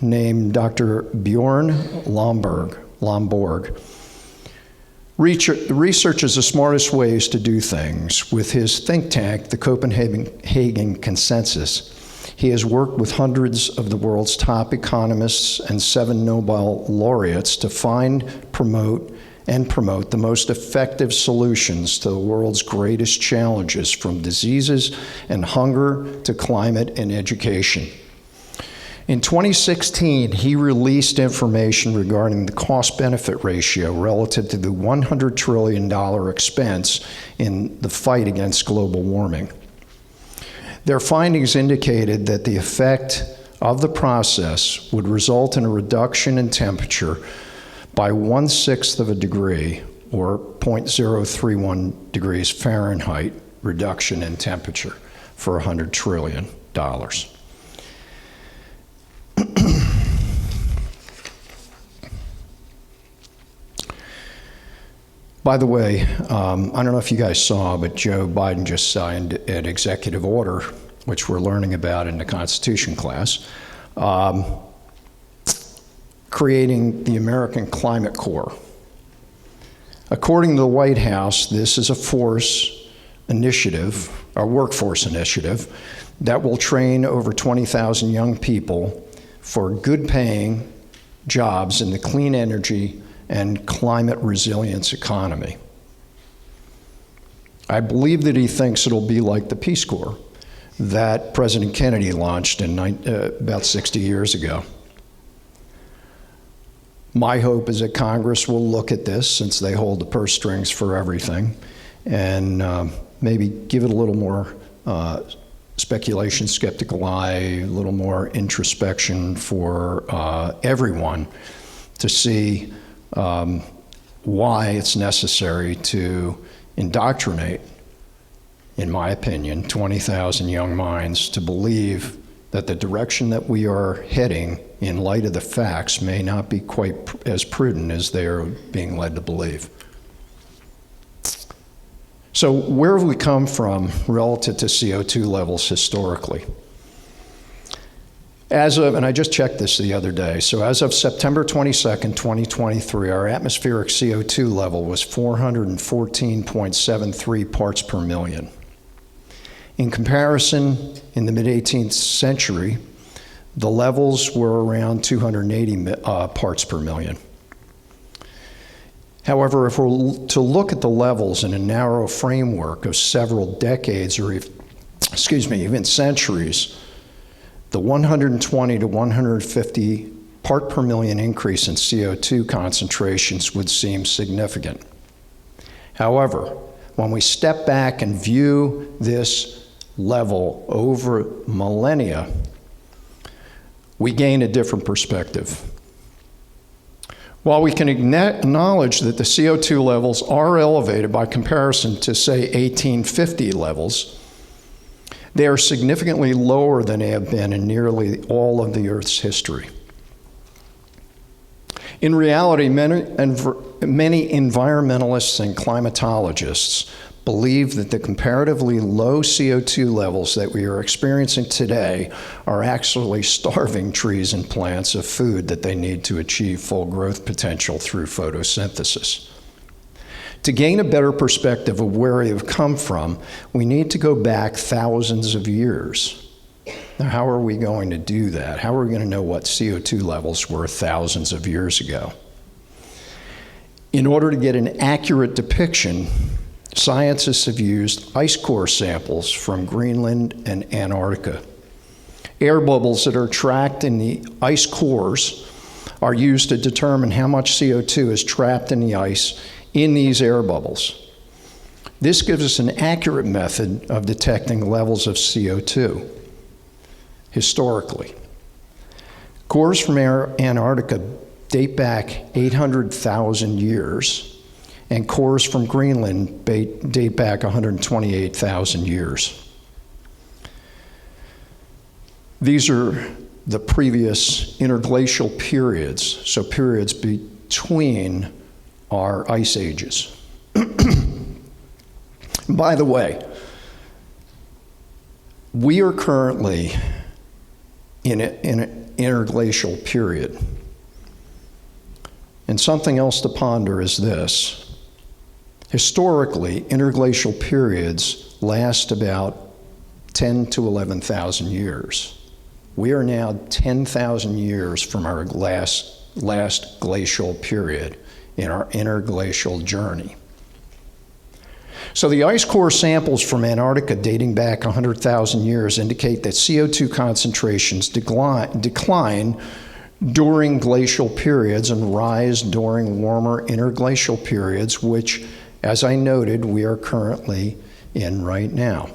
[SPEAKER 1] named Dr. Bjorn Lomborg researches the smartest ways to do things. With his think tank, the Copenhagen Consensus, he has worked with hundreds of the world's top economists and 7 Nobel laureates to find, promote the most effective solutions to the world's greatest challenges, from diseases and hunger to climate and education. In 2016, he released information regarding the cost-benefit ratio relative to the $100 trillion expense in the fight against global warming. Their findings indicated that the effect of the process would result in a reduction in temperature by 1/6 of a degree, or 0.031 degrees Fahrenheit reduction in temperature for $100 trillion. By the way, I don't know if you guys saw, but Joe Biden just signed an executive order, which we're learning about in the Constitution class, creating the American Climate Corps. According to the White House, this is a workforce initiative that will train over 20,000 young people for good-paying jobs in the clean energy and climate resilience economy. I believe that he thinks it'll be like the Peace Corps that President Kennedy launched about 60 years ago. My hope is that Congress will look at this, since they hold the purse strings for everything, and maybe give it a little more speculation, skeptical eye, a little more introspection for everyone to see why it's necessary to indoctrinate, in my opinion, 20,000 young minds to believe that the direction that we are heading, in light of the facts, may not be quite as prudent as they are being led to believe. So where have we come from relative to CO2 levels historically? And I just checked this the other day, so as of September 22nd, 2023, our atmospheric CO2 level was 414.73 parts per million. In comparison, in the mid-18th century, the levels were around 280 parts per million. However, if we're to look at the levels in a narrow framework of several decades, or even centuries, the 120 to 150 part per million increase in CO2 concentrations would seem significant. However, when we step back and view this level over millennia, we gain a different perspective. While we can acknowledge that the CO2 levels are elevated by comparison to, say, 1850 levels, they are significantly lower than they have been in nearly all of the Earth's history. In reality, many environmentalists and climatologists believe that the comparatively low CO2 levels that we are experiencing today are actually starving trees and plants of food that they need to achieve full growth potential through photosynthesis. To gain a better perspective of where we have come from, we need to go back thousands of years. Now, how are we going to do that? How are we going to know what CO2 levels were thousands of years ago? In order to get an accurate depiction, scientists have used ice core samples from Greenland and Antarctica. Air bubbles that are tracked in the ice cores are used to determine how much CO2 is trapped in the ice in these air bubbles. This gives us an accurate method of detecting levels of CO2 historically. Cores from Antarctica date back 800,000 years, and cores from Greenland date back 128,000 years. These are the previous interglacial periods, so periods between our ice ages. By the way, we are currently in an interglacial period. And something else to ponder is this. Historically, interglacial periods last about 10 to 11,000 years. We are now 10,000 years from our last glacial period in our interglacial journey. So the ice core samples from Antarctica dating back 100,000 years indicate that CO2 concentrations decline during glacial periods and rise during warmer interglacial periods, which, as I noted, we are currently in right now.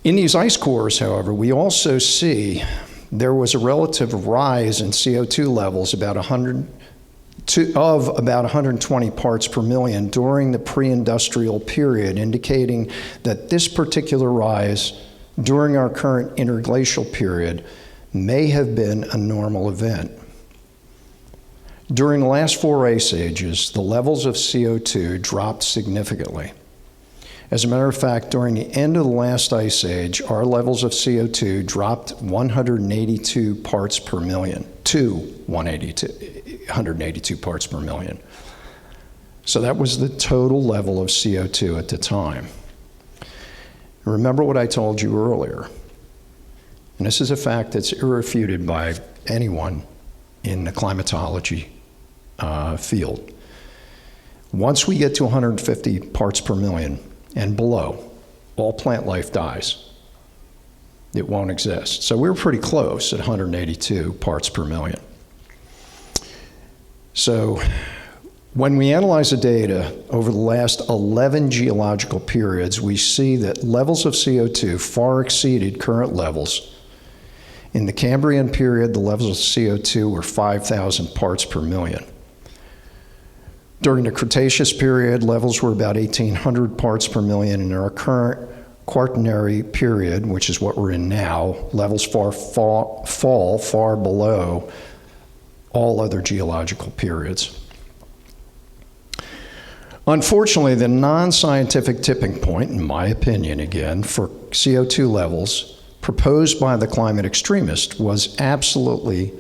[SPEAKER 1] In these ice cores, however, we also see there was a relative rise in CO2 levels of about 120 parts per million during the pre-industrial period, indicating that this particular rise during our current interglacial period may have been a normal event. During the last 4 ice ages, the levels of CO2 dropped significantly. As a matter of fact, during the end of the last ice age, our levels of CO2 dropped 182 parts per million to 182 parts per million. So that was the total level of CO2 at the time. Remember what I told you earlier, and this is a fact that's irrefuted by anyone in the climatology field. Once we get to 150 parts per million and below, all plant life dies. It won't exist. So we're pretty close at 182 parts per million. So when we analyze the data over the last 11 geological periods, we see that levels of CO2 far exceeded current levels. In the Cambrian period, the levels of CO2 were 5,000 parts per million. During the Cretaceous period, levels were about 1,800 parts per million. In our current Quaternary period, which is what we're in now, levels fall far below all other geological periods. Unfortunately, the non-scientific tipping point, in my opinion again, for CO2 levels proposed by the climate extremist was absolutely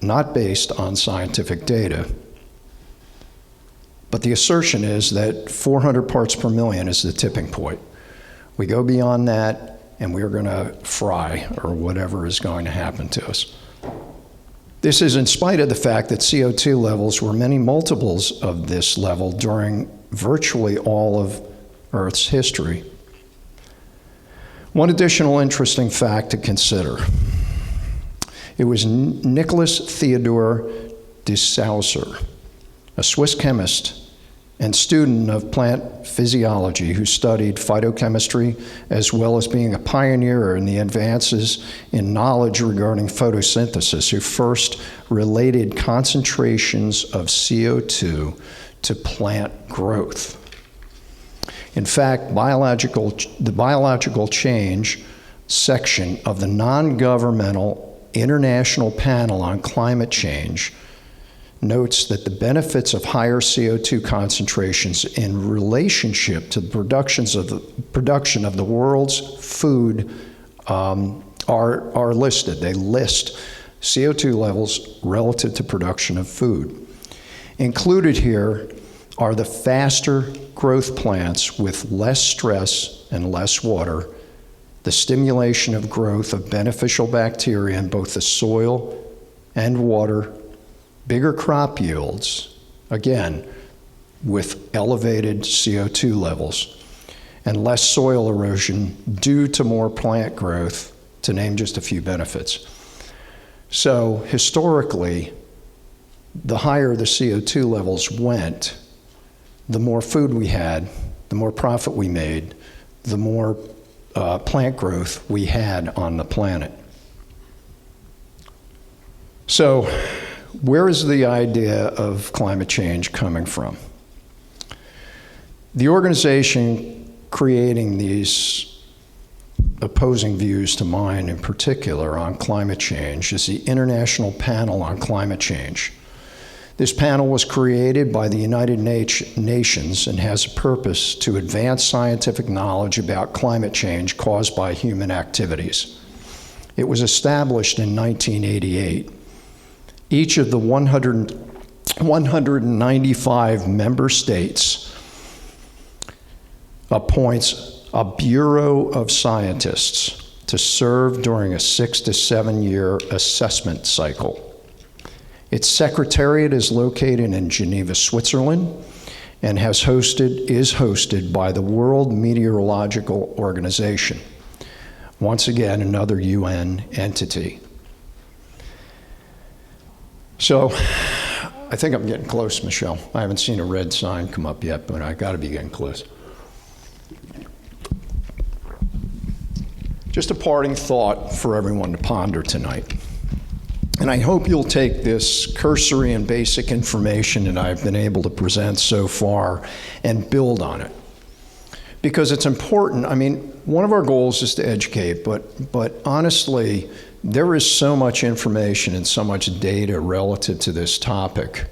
[SPEAKER 1] not based on scientific data. But the assertion is that 400 parts per million is the tipping point. We go beyond that, and we're going to fry, or whatever is going to happen to us. This is in spite of the fact that CO2 levels were many multiples of this level during virtually all of Earth's history. One additional interesting fact to consider. It was Nicholas Theodor de Saussure, a Swiss chemist and student of plant physiology who studied phytochemistry, as well as being a pioneer in the advances in knowledge regarding photosynthesis, who first related concentrations of CO2 to plant growth. In fact, the biological change section of the non-governmental International Panel on Climate Change notes that the benefits of higher CO2 concentrations in relationship to the production of the world's food are listed. They list CO2 levels relative to production of food. Included here are the faster growth plants with less stress and less water, the stimulation of growth of beneficial bacteria in both the soil and water, bigger crop yields, again, with elevated CO2 levels, and less soil erosion due to more plant growth, to name just a few benefits. So historically, the higher the CO2 levels went, the more food we had, the more profit we made, the more plant growth we had on the planet. So, where is the idea of climate change coming from? The organization creating these opposing views to mine in particular on climate change is the International Panel on Climate Change. This panel was created by the United Nations and has a purpose to advance scientific knowledge about climate change caused by human activities. It was established in 1988. Each of the 195 member states appoints a Bureau of Scientists to serve during a 6 to 7 year assessment cycle. Its secretariat is located in Geneva, Switzerland, and is hosted by the World Meteorological Organization. Once again, another UN entity. So, I think I'm getting close, Michelle. I haven't seen a red sign come up yet, but I gotta be getting close. Just a parting thought for everyone to ponder tonight. And I hope you'll take this cursory and basic information that I've been able to present so far and build on it. Because it's important. I mean, one of our goals is to educate, but honestly, there is so much information and so much data relative to this topic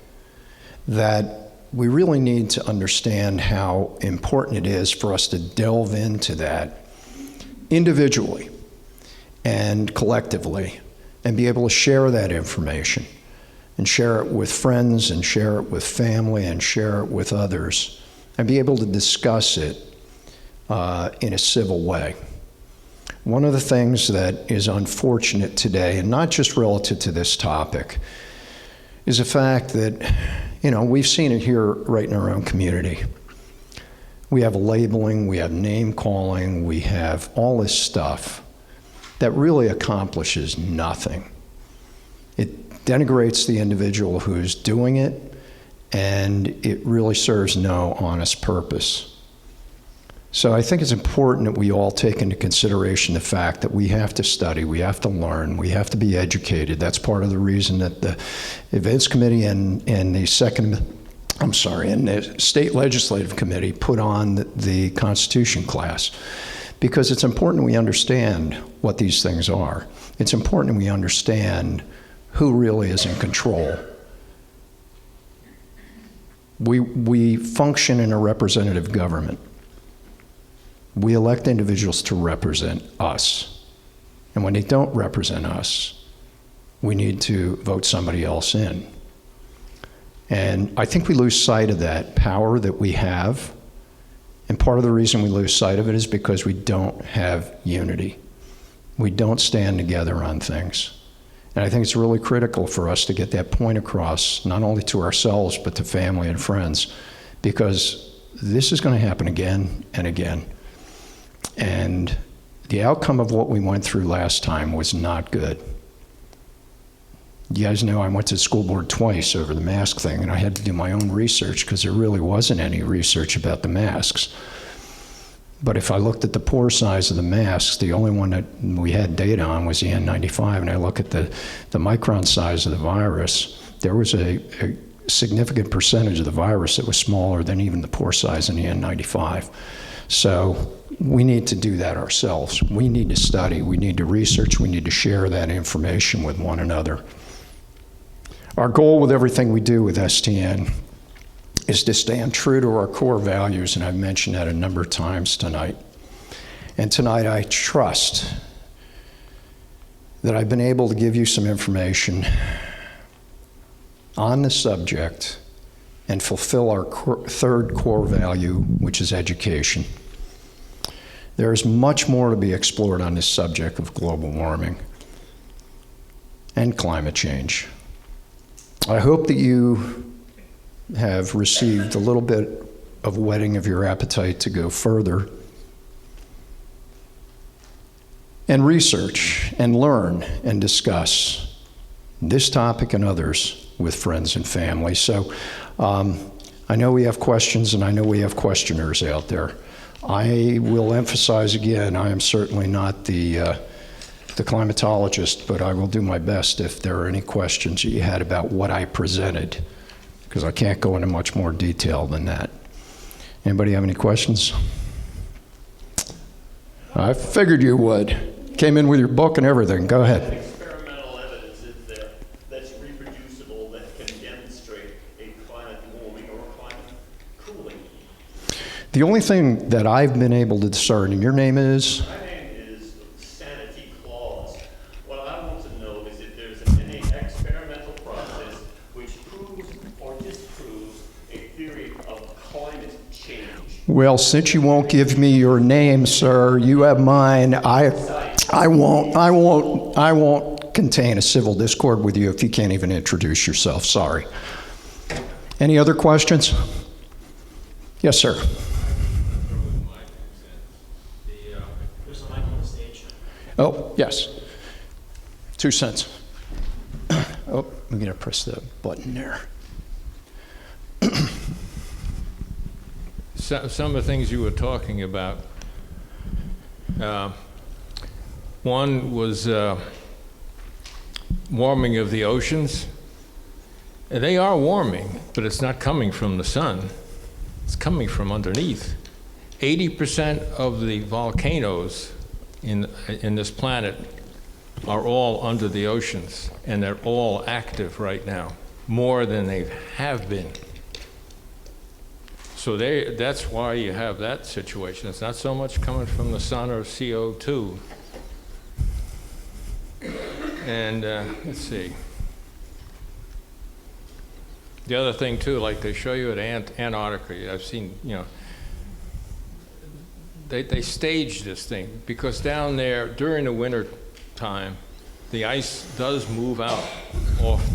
[SPEAKER 1] that we really need to understand how important it is for us to delve into that individually and collectively and be able to share that information and share it with friends and share it with family and share it with others and be able to discuss it in a civil way. One of the things that is unfortunate today, and not just relative to this topic, is the fact that, we've seen it here right in our own community. We have labeling, we have name calling, we have all this stuff that really accomplishes nothing. It denigrates the individual who's doing it, and it really serves no honest purpose. So I think it's important that we all take into consideration the fact that we have to study, we have to learn, we have to be educated. That's part of the reason that the Events Committee and the State Legislative Committee put on the Constitution class. Because it's important we understand what these things are. It's important we understand who really is in control. We function in a representative government. We elect individuals to represent us. And when they don't represent us, we need to vote somebody else in. And I think we lose sight of that power that we have. And part of the reason we lose sight of it is because we don't have unity. We don't stand together on things. And I think it's really critical for us to get that point across, not only to ourselves, but to family and friends, because this is going to happen again and again. And the outcome of what we went through last time was not good. You guys know I went to the school board twice over the mask thing, and I had to do my own research because there really wasn't any research about the masks. But if I looked at the pore size of the masks, the only one that we had data on was the N95, and I look at the micron size of the virus, there was a significant percentage of the virus that was smaller than even the pore size in the N95. So we need to do that ourselves. We need to study, we need to research, we need to share that information with one another. Our goal with everything we do with STN is to stand true to our core values, and I've mentioned that a number of times tonight. And tonight I trust that I've been able to give you some information on the subject and fulfill our third core value, which is education. There is much more to be explored on this subject of global warming and climate change. I hope that you have received a little bit of whetting of your appetite to go further and research and learn and discuss this topic and others with friends and family. So I know we have questions, and I know we have questioners out there. I will emphasize again, I am certainly not the climatologist, but I will do my best if there are any questions that you had about what I presented, because I can't go into much more detail than that. Anybody have any questions? I figured you would. Came in with your book and everything. Go ahead.
[SPEAKER 6] Experimental evidence is there that's reproducible that can demonstrate a climate warming or a climate cooling?
[SPEAKER 1] The only thing that I've been able to discern, and your name is?
[SPEAKER 6] My name is Sanity Claus. What I want to know is if there's any experimental process which proves or disproves a theory of climate change.
[SPEAKER 1] Well, since you won't give me your name, sir, you have mine. I won't contain a civil discord with you if you can't even introduce yourself. Sorry. Any other questions? Yes, sir.
[SPEAKER 7] There's a mic on the stage.
[SPEAKER 1] Oh, yes. 2 cents. Oh, I'm going to press the button there.
[SPEAKER 8] Some of the things you were talking about, one was warming of the oceans. They are warming, but it's not coming from the sun. It's coming from underneath. 80% of the volcanoes in this planet are all under the oceans, and they're all active right now, more than they have been. So that's why you have that situation. It's not so much coming from the sun or CO2. And let's see. The other thing too, like they show you at Antarctica, I've seen, they stage this thing because down there during the winter time, the ice does move out off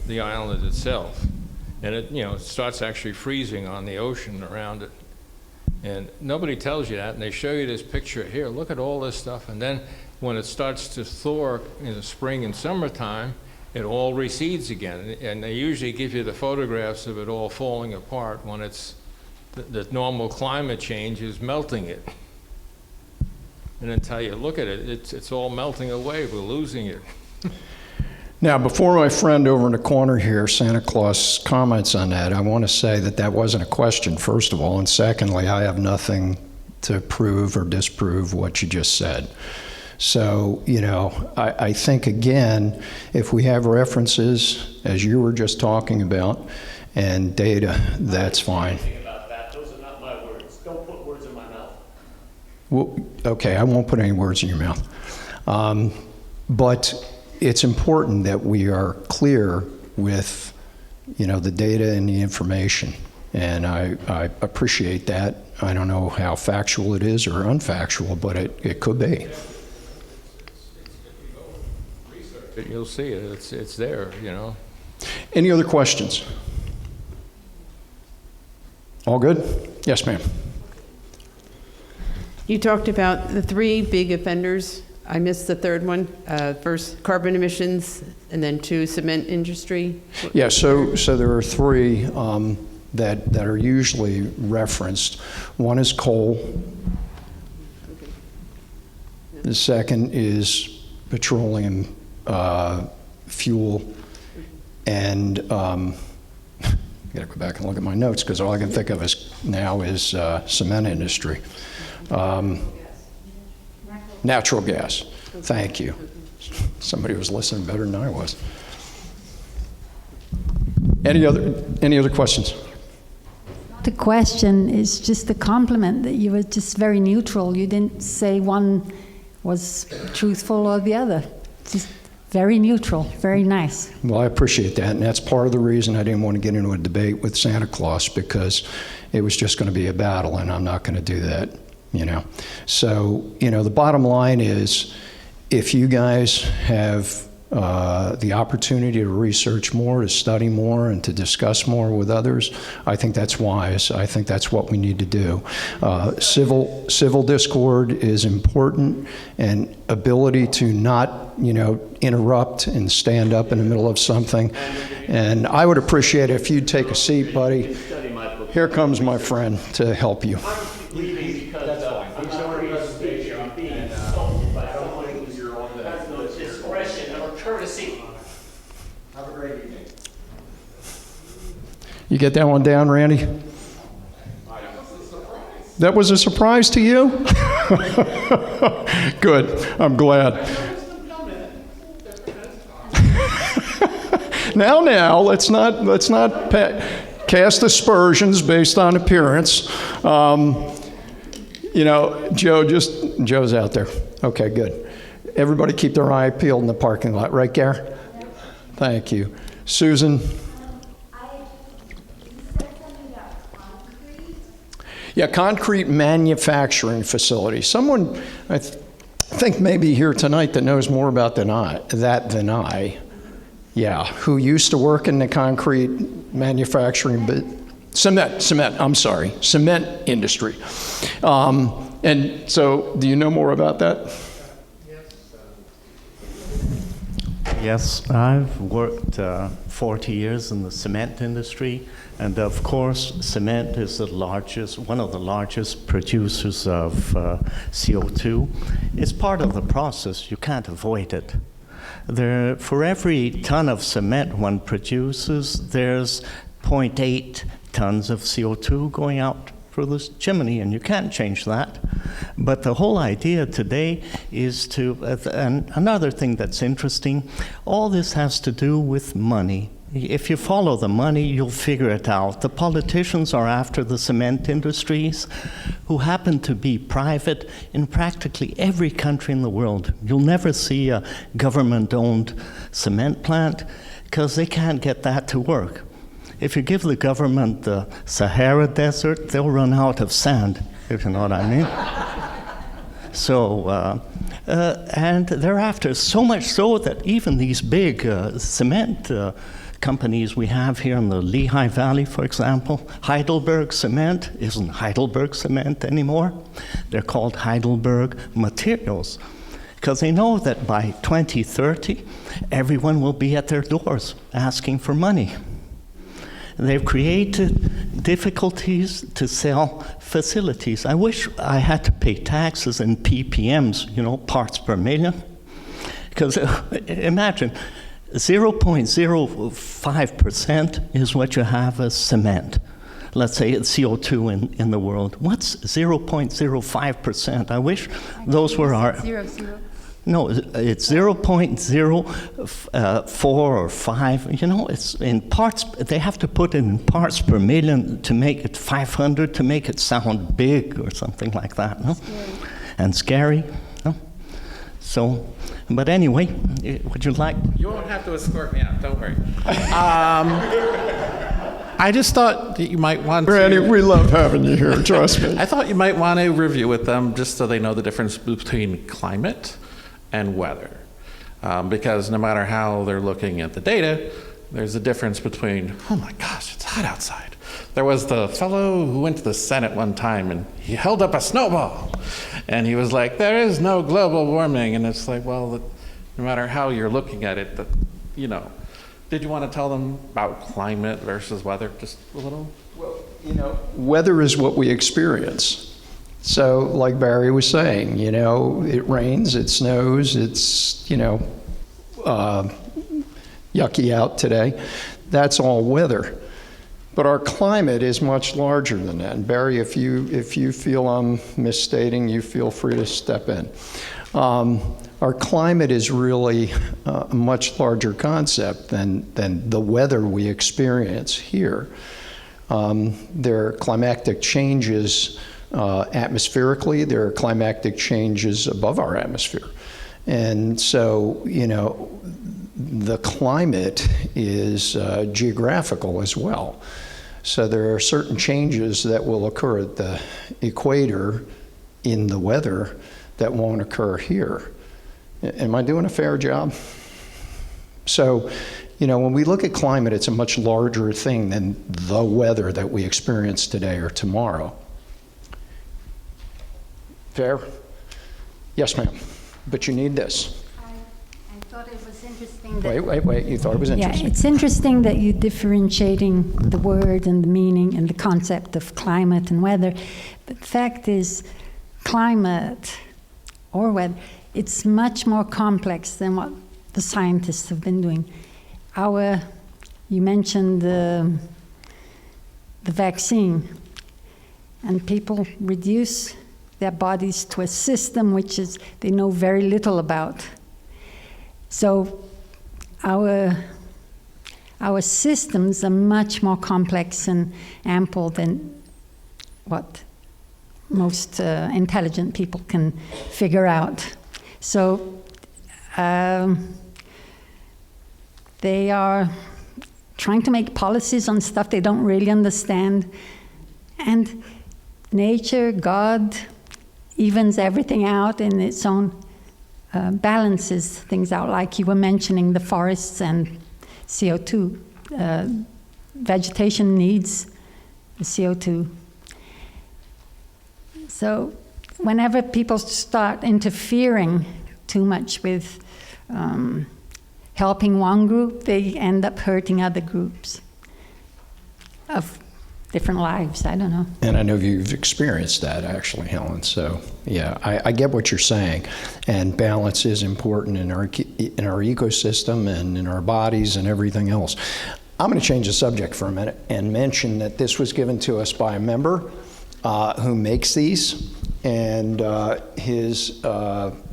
[SPEAKER 8] the island itself. And it starts actually freezing on the ocean around it. And nobody tells you that, and they show you this picture here. Look at all this stuff, and then when it starts to thaw in the spring and summertime, it all recedes again. And they usually give you the photographs of it all falling apart when it's the normal climate change is melting it. And then tell you, look at it, it's all melting away, we're losing it.
[SPEAKER 1] Now, before my friend over in the corner here, Santa Claus, comments on that, I want to say that that wasn't a question, first of all, and secondly, I have nothing to prove or disprove what you just said. So, I think, again, if we have references, as you were just talking about, and data, that's fine.
[SPEAKER 6] About that. Those are not my words. Don't put words in my mouth.
[SPEAKER 1] Well, okay, I won't put any words in your mouth. But it's important that we are clear with, the data and the information. And I appreciate that. I don't know how factual it is or unfactual, but it could be.
[SPEAKER 8] You'll see it, it's there,
[SPEAKER 1] Any other questions? All good? Yes, ma'am.
[SPEAKER 9] You talked about the 3 big offenders I missed the third one. First, carbon emissions, and then 2, cement industry.
[SPEAKER 1] Yeah, so there are 3 that are usually referenced. One is coal. The second is petroleum fuel, and I got to go back and look at my notes because all I can think of now is cement industry. Natural gas. Thank you. Somebody was listening better than I was. Any other questions?
[SPEAKER 10] The question is just a compliment that you were just very neutral. You didn't say one was truthful or the other. Just very neutral, very nice. Well,
[SPEAKER 1] I appreciate that, and that's part of the reason I didn't want to get into a debate with Santa Claus, because it was just going to be a battle, and I'm not going to do that, you know. So, you know, the bottom line is, if you guys have the opportunity to research more, to study more, and to discuss more with others, I think that's wise. I think that's what we need to do. Civil discord is important, and ability to not, you know, interrupt and stand up in the middle of something. And I would appreciate it if you'd take a seat, buddy. Here comes my friend to help you.
[SPEAKER 6] I'm leaving because I'm not ready to speak. I'm being insulted, but I don't want to lose your own discretion or courtesy. Have a great evening.
[SPEAKER 1] You get that one down, Randy? That was a surprise to you? Good. I'm glad. Now, let's not cast aspersions based on appearance. You know, Joe's out there. Okay, good. Everybody keep their eye peeled in the parking lot, right, Gare? Thank you. Susan? Yeah, concrete manufacturing facility. Someone, I think maybe here tonight that knows more about than I. Yeah, who used to work in the concrete manufacturing, cement industry. And so, do you know more about that?
[SPEAKER 11] Yes, I've worked 40 years in the cement industry, and of course, cement is one of the largest producers of CO2. It's part of the process. You can't avoid it. For every ton of cement one produces, there's 0.8 tons of CO2 going out through this chimney, and you can't change that. But the whole idea today is and another thing that's interesting, all this has to do with money. If you follow the money, you'll figure it out. The politicians are after the cement industries, who happen to be private in practically every country in the world. You'll never see a government-owned cement plant because they can't get that to work. If you give the government the Sahara Desert, they'll run out of sand, if you know what I mean. So, and they're after so much so that even these big cement companies we have here in the Lehigh Valley, for example, Heidelberg Cement isn't Heidelberg Cement anymore. They're called Heidelberg Materials, because they know that by 2030, everyone will be at their doors asking for money. They've created difficulties to sell facilities. I wish I had to pay taxes in ppms, you know, parts per million. Because imagine, 0.05% is what you have as cement. Let's say it's CO2 in the world. What's 0.05%? I wish those were our... No, it's 0.04 or 5. You know, it's in parts. They have to put it in parts per million to make it 500 to make it sound big or something like that. No? And scary. No? So, but anyway, would you like?
[SPEAKER 12] You won't have to escort me out. Don't worry. I just thought that you might want to...
[SPEAKER 1] Randy, we love having you here, trust me.
[SPEAKER 12] I thought you might want to review with them just so they know the difference between climate and weather. Because no matter how they're looking at the data, there's a difference between, oh my gosh, it's hot outside. There was the fellow who went to the Senate one time, and he held up a snowball, and he was like, there is no global warming. And it's like, well, no matter how you're looking at it, you know, did you want to tell them about climate versus weather just a little?
[SPEAKER 1] Well, you know, weather is what we experience. So, like Barry was saying, you know, it rains, it snows, it's, you know, yucky out today. That's all weather. But our climate is much larger than that. And Barry, if you feel I'm misstating, you feel free to step in. Our climate is really a much larger concept than the weather we experience here. There are climatic changes atmospherically, there are climatic changes above our atmosphere. And so, you know, the climate is geographical as well. So there are certain changes that will occur at the equator in the weather that won't occur here. Am I doing a fair job? So, you know, when we look at climate, it's a much larger thing than the weather that we experience today or tomorrow. Fair? Yes, ma'am. But you need this.
[SPEAKER 10] I thought it was interesting that...
[SPEAKER 1] Wait. You thought it was interesting?
[SPEAKER 10] Yeah, it's interesting that you're differentiating the word and the meaning and the concept of climate and weather. But the fact is, climate or weather, it's much more complex than what the scientists have been doing. You mentioned the vaccine, and people reduce their bodies to a system which is they know very little about. So our systems are much more complex and ample than what most intelligent people can figure out. So they are trying to make policies on stuff they don't really understand. And nature, God, evens everything out in its own, balances things out, like you were mentioning the forests and CO2. Vegetation needs the CO2. So whenever people start interfering too much with helping one group, they end up hurting other groups of different lives. I don't know.
[SPEAKER 1] And I know you've experienced that, actually, Helen. So, yeah, I get what you're saying. And balance is important in our ecosystem and in our bodies and everything else. I'm going to change the subject for a minute and mention that this was given to us by a member who makes these. And his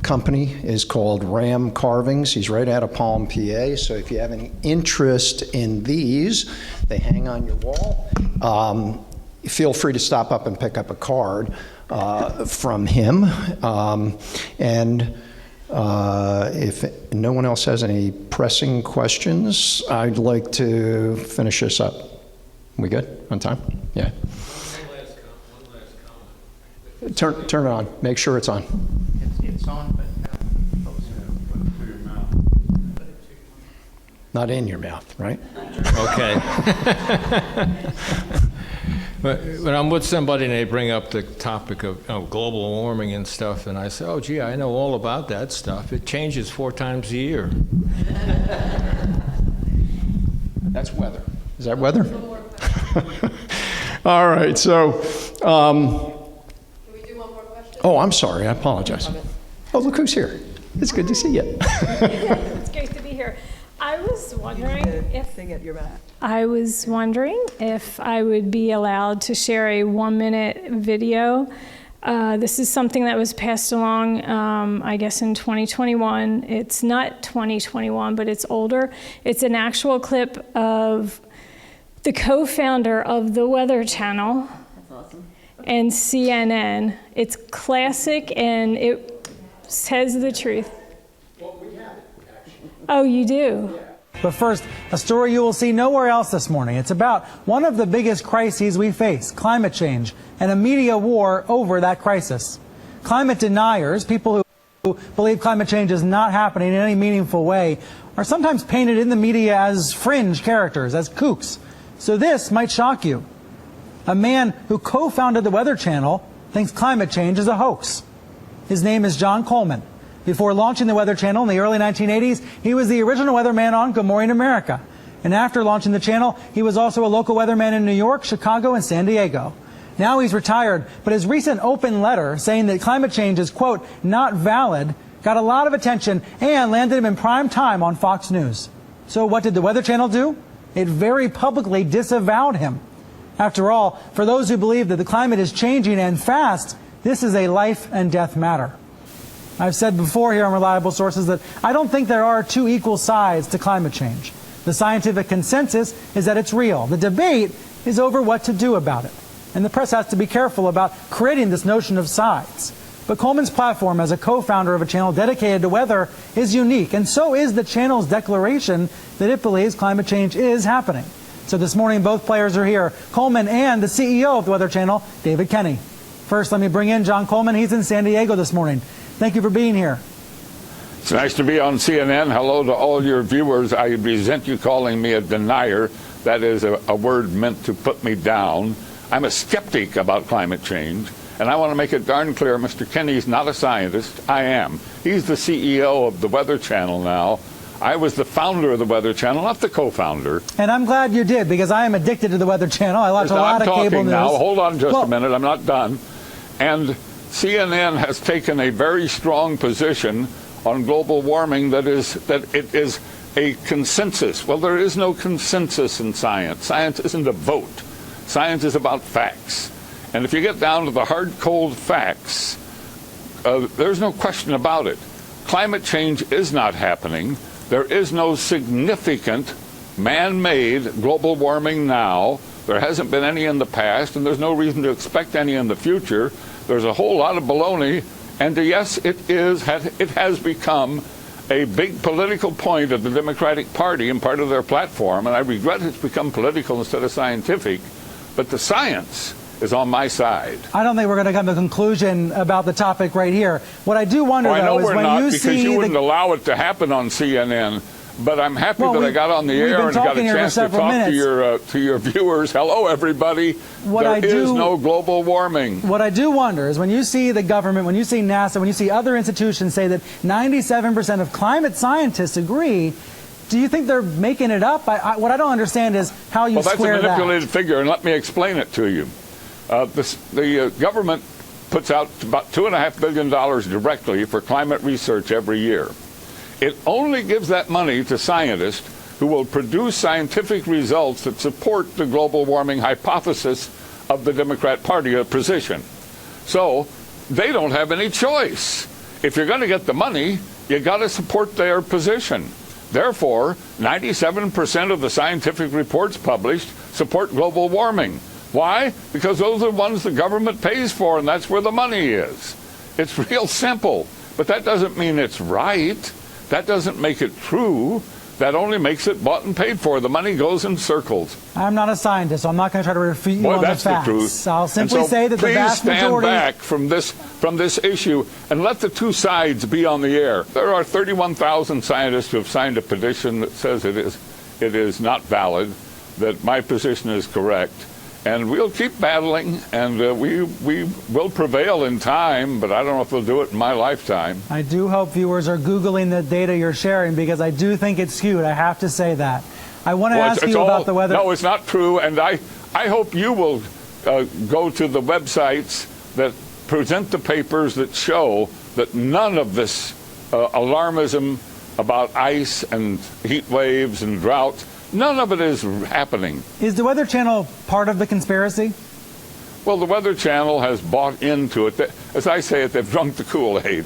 [SPEAKER 1] company is called Ram Carvings. He's right out of Palm, PA. So if you have any interest in these, they hang on your wall. Feel free to stop up and pick up a card from him. And if no one else has any pressing questions, I'd like to finish this up. We good on time? Yeah. Turn it on. Make sure it's on.
[SPEAKER 11] It's on, but through your mouth.
[SPEAKER 1] Not in your mouth, right?
[SPEAKER 8] Okay. But when I'm with somebody and they bring up the topic of global warming and stuff, and I say, oh, gee, I know all about that stuff. It changes 4 times a year.
[SPEAKER 1] That's weather. Is that weather? All right, so... Oh, I'm sorry. I apologize. Oh, look who's here. It's good to see you.
[SPEAKER 13] It's great to be here. I was wondering if I would be allowed to share a 1-minute video. This is something that was passed along, I guess, in 2021. It's not 2021, but it's older. It's an actual clip of the co-founder of the Weather Channel. That's awesome. And CNN. It's classic, and it says the truth.
[SPEAKER 7] Well, we have it, actually.
[SPEAKER 13] Oh, you do?
[SPEAKER 7] Yeah. But first, a story you will see nowhere else this morning. It's about one of the biggest crises we face, climate change, and a media war over that crisis. Climate deniers, people who believe climate change is not happening in any meaningful way, are sometimes painted in the media as fringe characters, as kooks. So this might shock you. a man who co-founded the Weather Channel, thinks climate change is a hoax. His name is John Coleman. Before launching the Weather Channel in the early 1980s, he was the original weatherman on Good Morning America. And after launching the channel, he was also a local weatherman in New York, Chicago, and San Diego. Now he's retired, but his recent open letter saying that climate change is, quote, not valid, got a lot of attention and landed him in prime time on Fox News. So what did the Weather Channel do? It very publicly disavowed him. After all, for those who believe that the climate is changing and fast, this is a life and death matter. I've said before here on Reliable Sources that I don't think there are two equal sides to climate change. The scientific consensus is that it's real. The debate is over what to do about it. And the press has to be careful about creating this notion of sides. But Coleman's platform as a co-founder of a channel dedicated to weather is unique, and so is the channel's declaration that it believes climate change is happening. So this morning, both players are here, Coleman and the CEO of the Weather Channel, David Kenny. First, let me bring in John Coleman. He's in San Diego this morning. Thank you for being here.
[SPEAKER 14] It's nice to be on CNN. Hello to all your viewers. I resent you calling me a denier. That is a word meant to put me down. I'm a skeptic about climate change, and I want to make it darn clear, Mr. Kenny's not a scientist. I am. He's the CEO of the Weather Channel now. I was the founder of the Weather Channel, not the co-founder.
[SPEAKER 7] And I'm glad you did, because I am addicted to the Weather Channel. I watch a lot of cable news.
[SPEAKER 14] Now, hold on just a minute. I'm not done. And CNN has taken a very strong position on global warming that it is a consensus. Well, there is no consensus in science. Science isn't a vote. Science is about facts. And if you get down to the hard, cold facts, there's no question about it. Climate change is not happening. There is no significant man-made global warming now. There hasn't been any in the past, and there's no reason to expect any in the future. There's a whole lot of baloney, and yes, it has become a big political point of the Democratic Party and part of their platform, and I regret it's become political instead of scientific, but the science is on my side.
[SPEAKER 7] I don't think we're going to come to a conclusion about the topic right here. What I do wonder, though, is when you see...
[SPEAKER 14] because you wouldn't allow it to happen on CNN. But I'm happy that I got on the air and got a chance to talk to your viewers. Hello, everybody. There is no global warming.
[SPEAKER 7] What I do wonder is when you see the government, when you see NASA, when you see other institutions say that 97% of climate scientists agree, do you think they're making it up? What I don't understand is how you square that.
[SPEAKER 14] Well, that's a manipulated figure, and let me explain it to you. The government puts out about $2.5 billion directly for climate research every year. It only gives that money to scientists who will produce scientific results that support the global warming hypothesis of the Democrat Party position. So they don't have any choice. If you're going to get the money, you got to support their position. Therefore, 97% of the scientific reports published support global warming. Why? Because those are the ones the government pays for, and that's where the money is. It's real simple, but that doesn't mean it's right. That doesn't make it true. That only makes it bought and paid for. The money goes in circles.
[SPEAKER 7] I'm not a scientist, so I'm not going to try to refute you on the facts.
[SPEAKER 14] That's the truth.
[SPEAKER 7] I'll simply say that the vast majority...
[SPEAKER 14] Please stand back from this issue and let the two sides be on the air. There are 31,000 scientists who have signed a petition that says it is not valid, that my position is correct. And we'll keep battling, and we will prevail in time, but I don't know if we'll do it in my lifetime.
[SPEAKER 7] I do hope viewers are Googling the data you're sharing, because I do think it's skewed. I have to say that. I want to ask you about the weather.
[SPEAKER 14] No, it's not true, and I hope you will go to the websites that present the papers that show that none of this alarmism about ice and heat waves and droughts, none of it is happening.
[SPEAKER 7] Is the Weather Channel part of the conspiracy?
[SPEAKER 14] Well, the Weather Channel has bought into it. As I say it, they've drunk the Kool-Aid.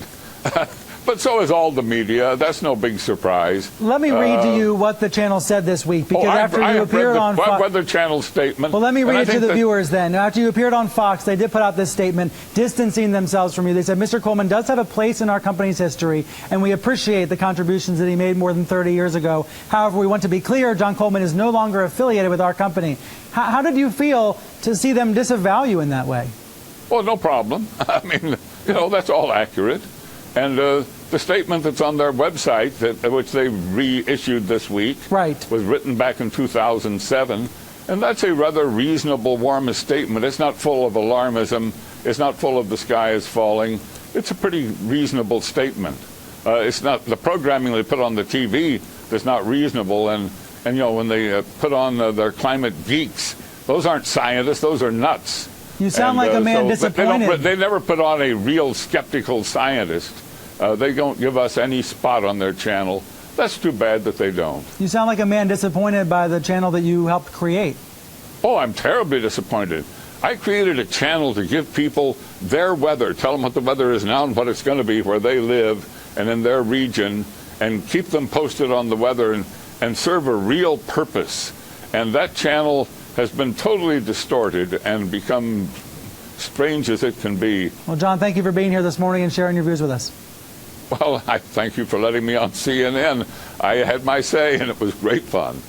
[SPEAKER 14] But so is all the media. That's no big surprise.
[SPEAKER 7] Let me read to you what the channel said this week, because after you appeared on Fox...
[SPEAKER 14] Weather Channel statement.
[SPEAKER 7] Well, let me read it to the viewers then. After you appeared on Fox, they did put out this statement distancing themselves from you. They said, Mr. Coleman does have a place in our company's history, and we appreciate the contributions that he made more than 30 years ago. However, we want to be clear, John Coleman is no longer affiliated with our company. How did you feel to see them disavow you in that way?
[SPEAKER 14] Well, no problem. I mean, that's all accurate. And the statement that's on their website, which they reissued this week, was written back in 2007. And that's a rather reasonable warmist statement. It's not full of alarmism. It's not full of the sky is falling. It's a pretty reasonable statement. It's not the programming they put on the TV that's not reasonable. And you know, when they put on their climate geeks, those aren't scientists. Those are nuts.
[SPEAKER 7] You sound like a man disappointed.
[SPEAKER 14] They never put on a real skeptical scientist. They don't give us any spot on their channel. That's too bad that they don't.
[SPEAKER 7] You sound like a man disappointed by the channel that you helped create.
[SPEAKER 14] Oh, I'm terribly disappointed. I created a channel to give people their weather, tell them what the weather is now and what it's going to be where they live and in their region, and keep them posted on the weather and serve a real purpose. And that channel has been totally distorted and become strange as it can be.
[SPEAKER 7] Well, John, thank you for being here this morning and sharing your views with us.
[SPEAKER 14] Well, I thank you for letting me on CNN. I had my say, and it was great fun.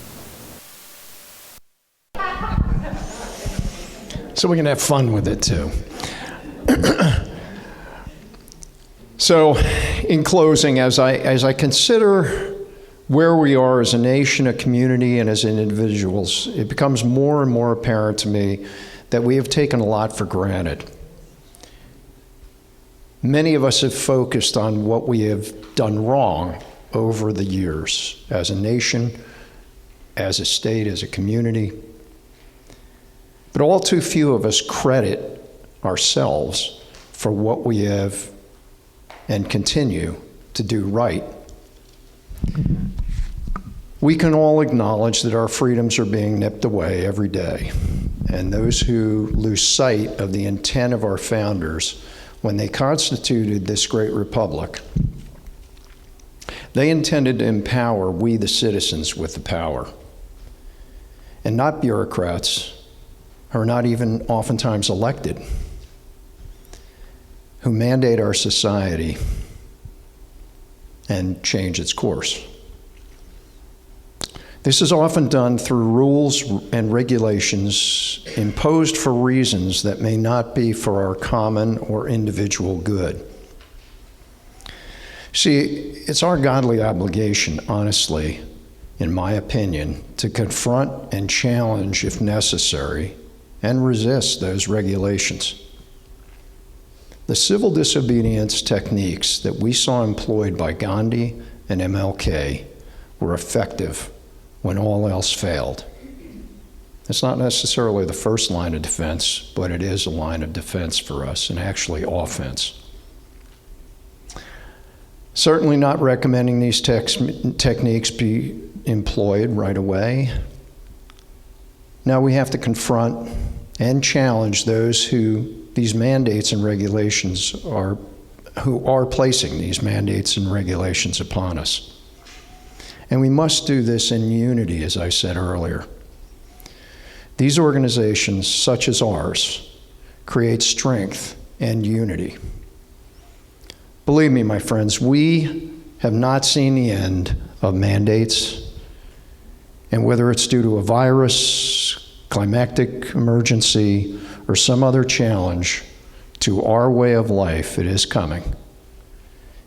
[SPEAKER 1] So we can have fun with it, too. So, in closing, as I consider where we are as a nation, a community, and as individuals, it becomes more and more apparent to me that we have taken a lot for granted. Many of us have focused on what we have done wrong over the years as a nation, as a state, as a community. But all too few of us credit ourselves for what we have and continue to do right. We can all acknowledge that our freedoms are being nipped away every day, and those who lose sight of the intent of our founders when they constituted this great republic, they intended to empower we the citizens with the power, and not bureaucrats who are not even oftentimes elected, who mandate our society and change its course. This is often done through rules and regulations imposed for reasons that may not be for our common or individual good. See, it's our godly obligation, honestly, in my opinion, to confront and challenge, if necessary, and resist those regulations. The civil disobedience techniques that we saw employed by Gandhi and MLK were effective when all else failed. It's not necessarily the first line of defense, but it is a line of defense for us, and actually offense. Certainly not recommending these techniques be employed right away. Now we have to confront and challenge those who these mandates and regulations who are placing these mandates and regulations upon us. And we must do this in unity, as I said earlier. These organizations, such as ours, create strength and unity. Believe me, my friends, we have not seen the end of mandates, and whether it's due to a virus, climatic emergency, or some other challenge to our way of life, it is coming.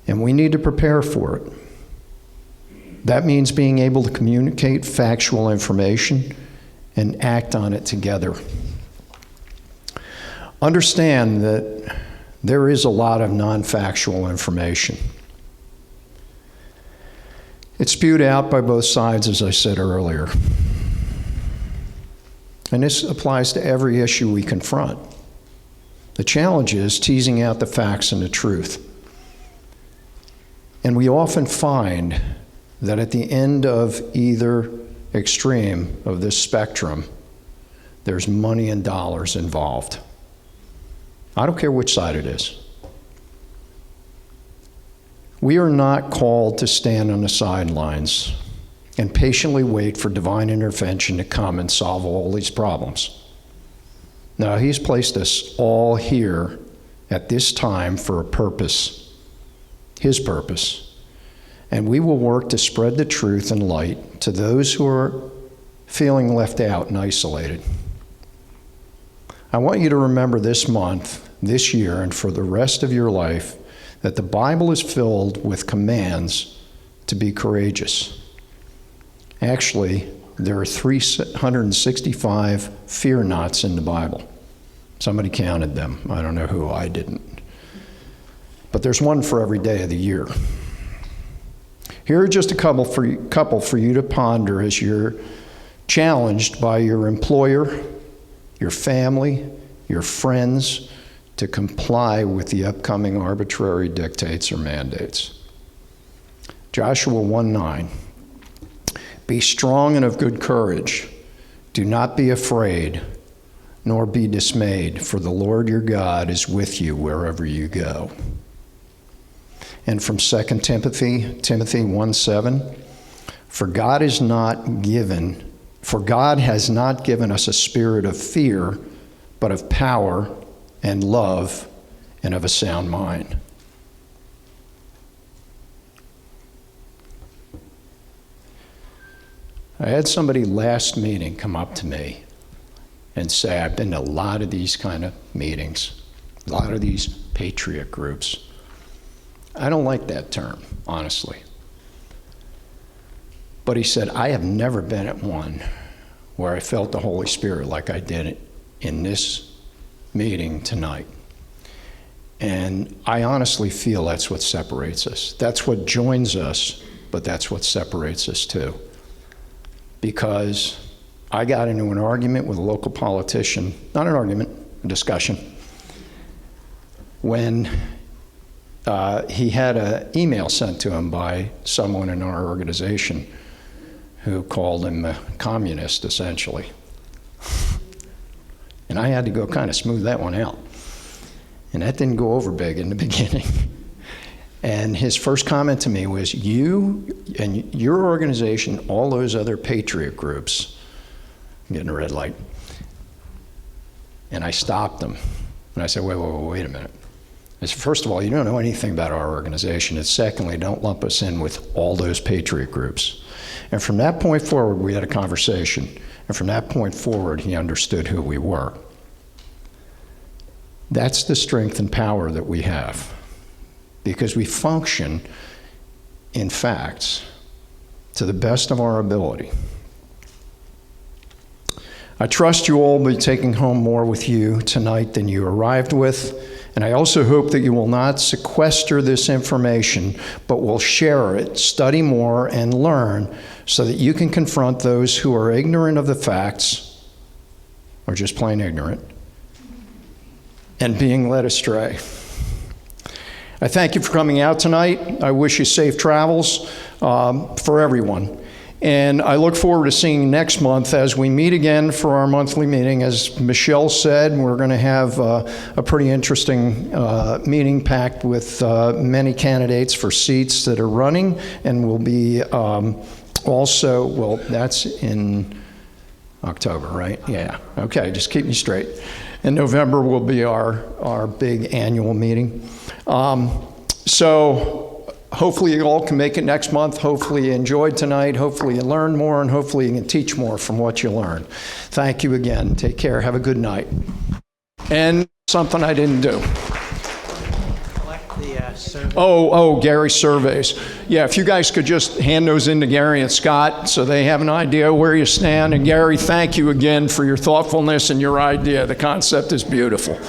[SPEAKER 1] And we need to prepare for it. That means being able to communicate factual information and act on it together. Understand that there is a lot of non-factual information. It's spewed out by both sides, as I said earlier. And this applies to every issue we confront. The challenge is teasing out the facts and the truth. And we often find that at the end of either extreme of this spectrum, there's money and dollars involved. I don't care which side it is. We are not called to stand on the sidelines and patiently wait for divine intervention to come and solve all these problems. Now, He's placed us all here at this time for a purpose, His purpose. And we will work to spread the truth and light to those who are feeling left out and isolated. I want you to remember this month, this year, and for the rest of your life, that the Bible is filled with commands to be courageous. Actually, there are 365 fear nots in the Bible. Somebody counted them. I don't know who, I didn't. But there's one for every day of the year. Here are just a couple for you to ponder as you're challenged by your employer, your family, your friends to comply with the upcoming arbitrary dictates or mandates. Joshua 1:9. Be strong and of good courage. Do not be afraid, nor be dismayed, for the Lord your God is with you wherever you go. And from 2 Timothy 1:7, for God has not given us a spirit of fear, but of power and love and of a sound mind. I had somebody last meeting come up to me and say, I've been to a lot of these kind of meetings, a lot of these patriot groups. I don't like that term, honestly. But he said, I have never been at one where I felt the Holy Spirit like I did in this meeting tonight. And I honestly feel that's what separates us. That's what joins us, but that's what separates us too. Because I got into an argument with a local politician, not an argument, a discussion, when he had an email sent to him by someone in our organization who called him a communist, essentially. And I had to go kind of smooth that one out. And that didn't go over big in the beginning. And his first comment to me was, you and your organization, all those other patriot groups, I'm getting a red light. And I stopped him. And I said, wait a minute. I said, first of all, you don't know anything about our organization. And secondly, don't lump us in with all those patriot groups. And from that point forward, we had a conversation. And from that point forward, he understood who we were. That's the strength and power that we have. Because we function in facts to the best of our ability. I trust you all will be taking home more with you tonight than you arrived with, and I also hope that you will not sequester this information, but will share it, study more, and learn so that you can confront those who are ignorant of the facts, or just plain ignorant, and being led astray. I thank you for coming out tonight. I wish you safe travels for everyone. And I look forward to seeing you next month as we meet again for our monthly meeting. As Michelle said, we're going to have a pretty interesting meeting packed with many candidates for seats that are running, and will be also, well, that's in October, right? Yeah. Okay, just keep me straight. In November will be our big annual meeting. So hopefully you all can make it next month. Hopefully you enjoyed tonight. Hopefully you learned more, and hopefully you can teach more from what you learned. Thank you again. Take care. Have a good night. And something I didn't do. Gary surveys. Yeah, if you guys could just hand those in to Gary and Scott so they have an idea where you stand. And Gary, thank you again for your thoughtfulness and your idea. The concept is beautiful.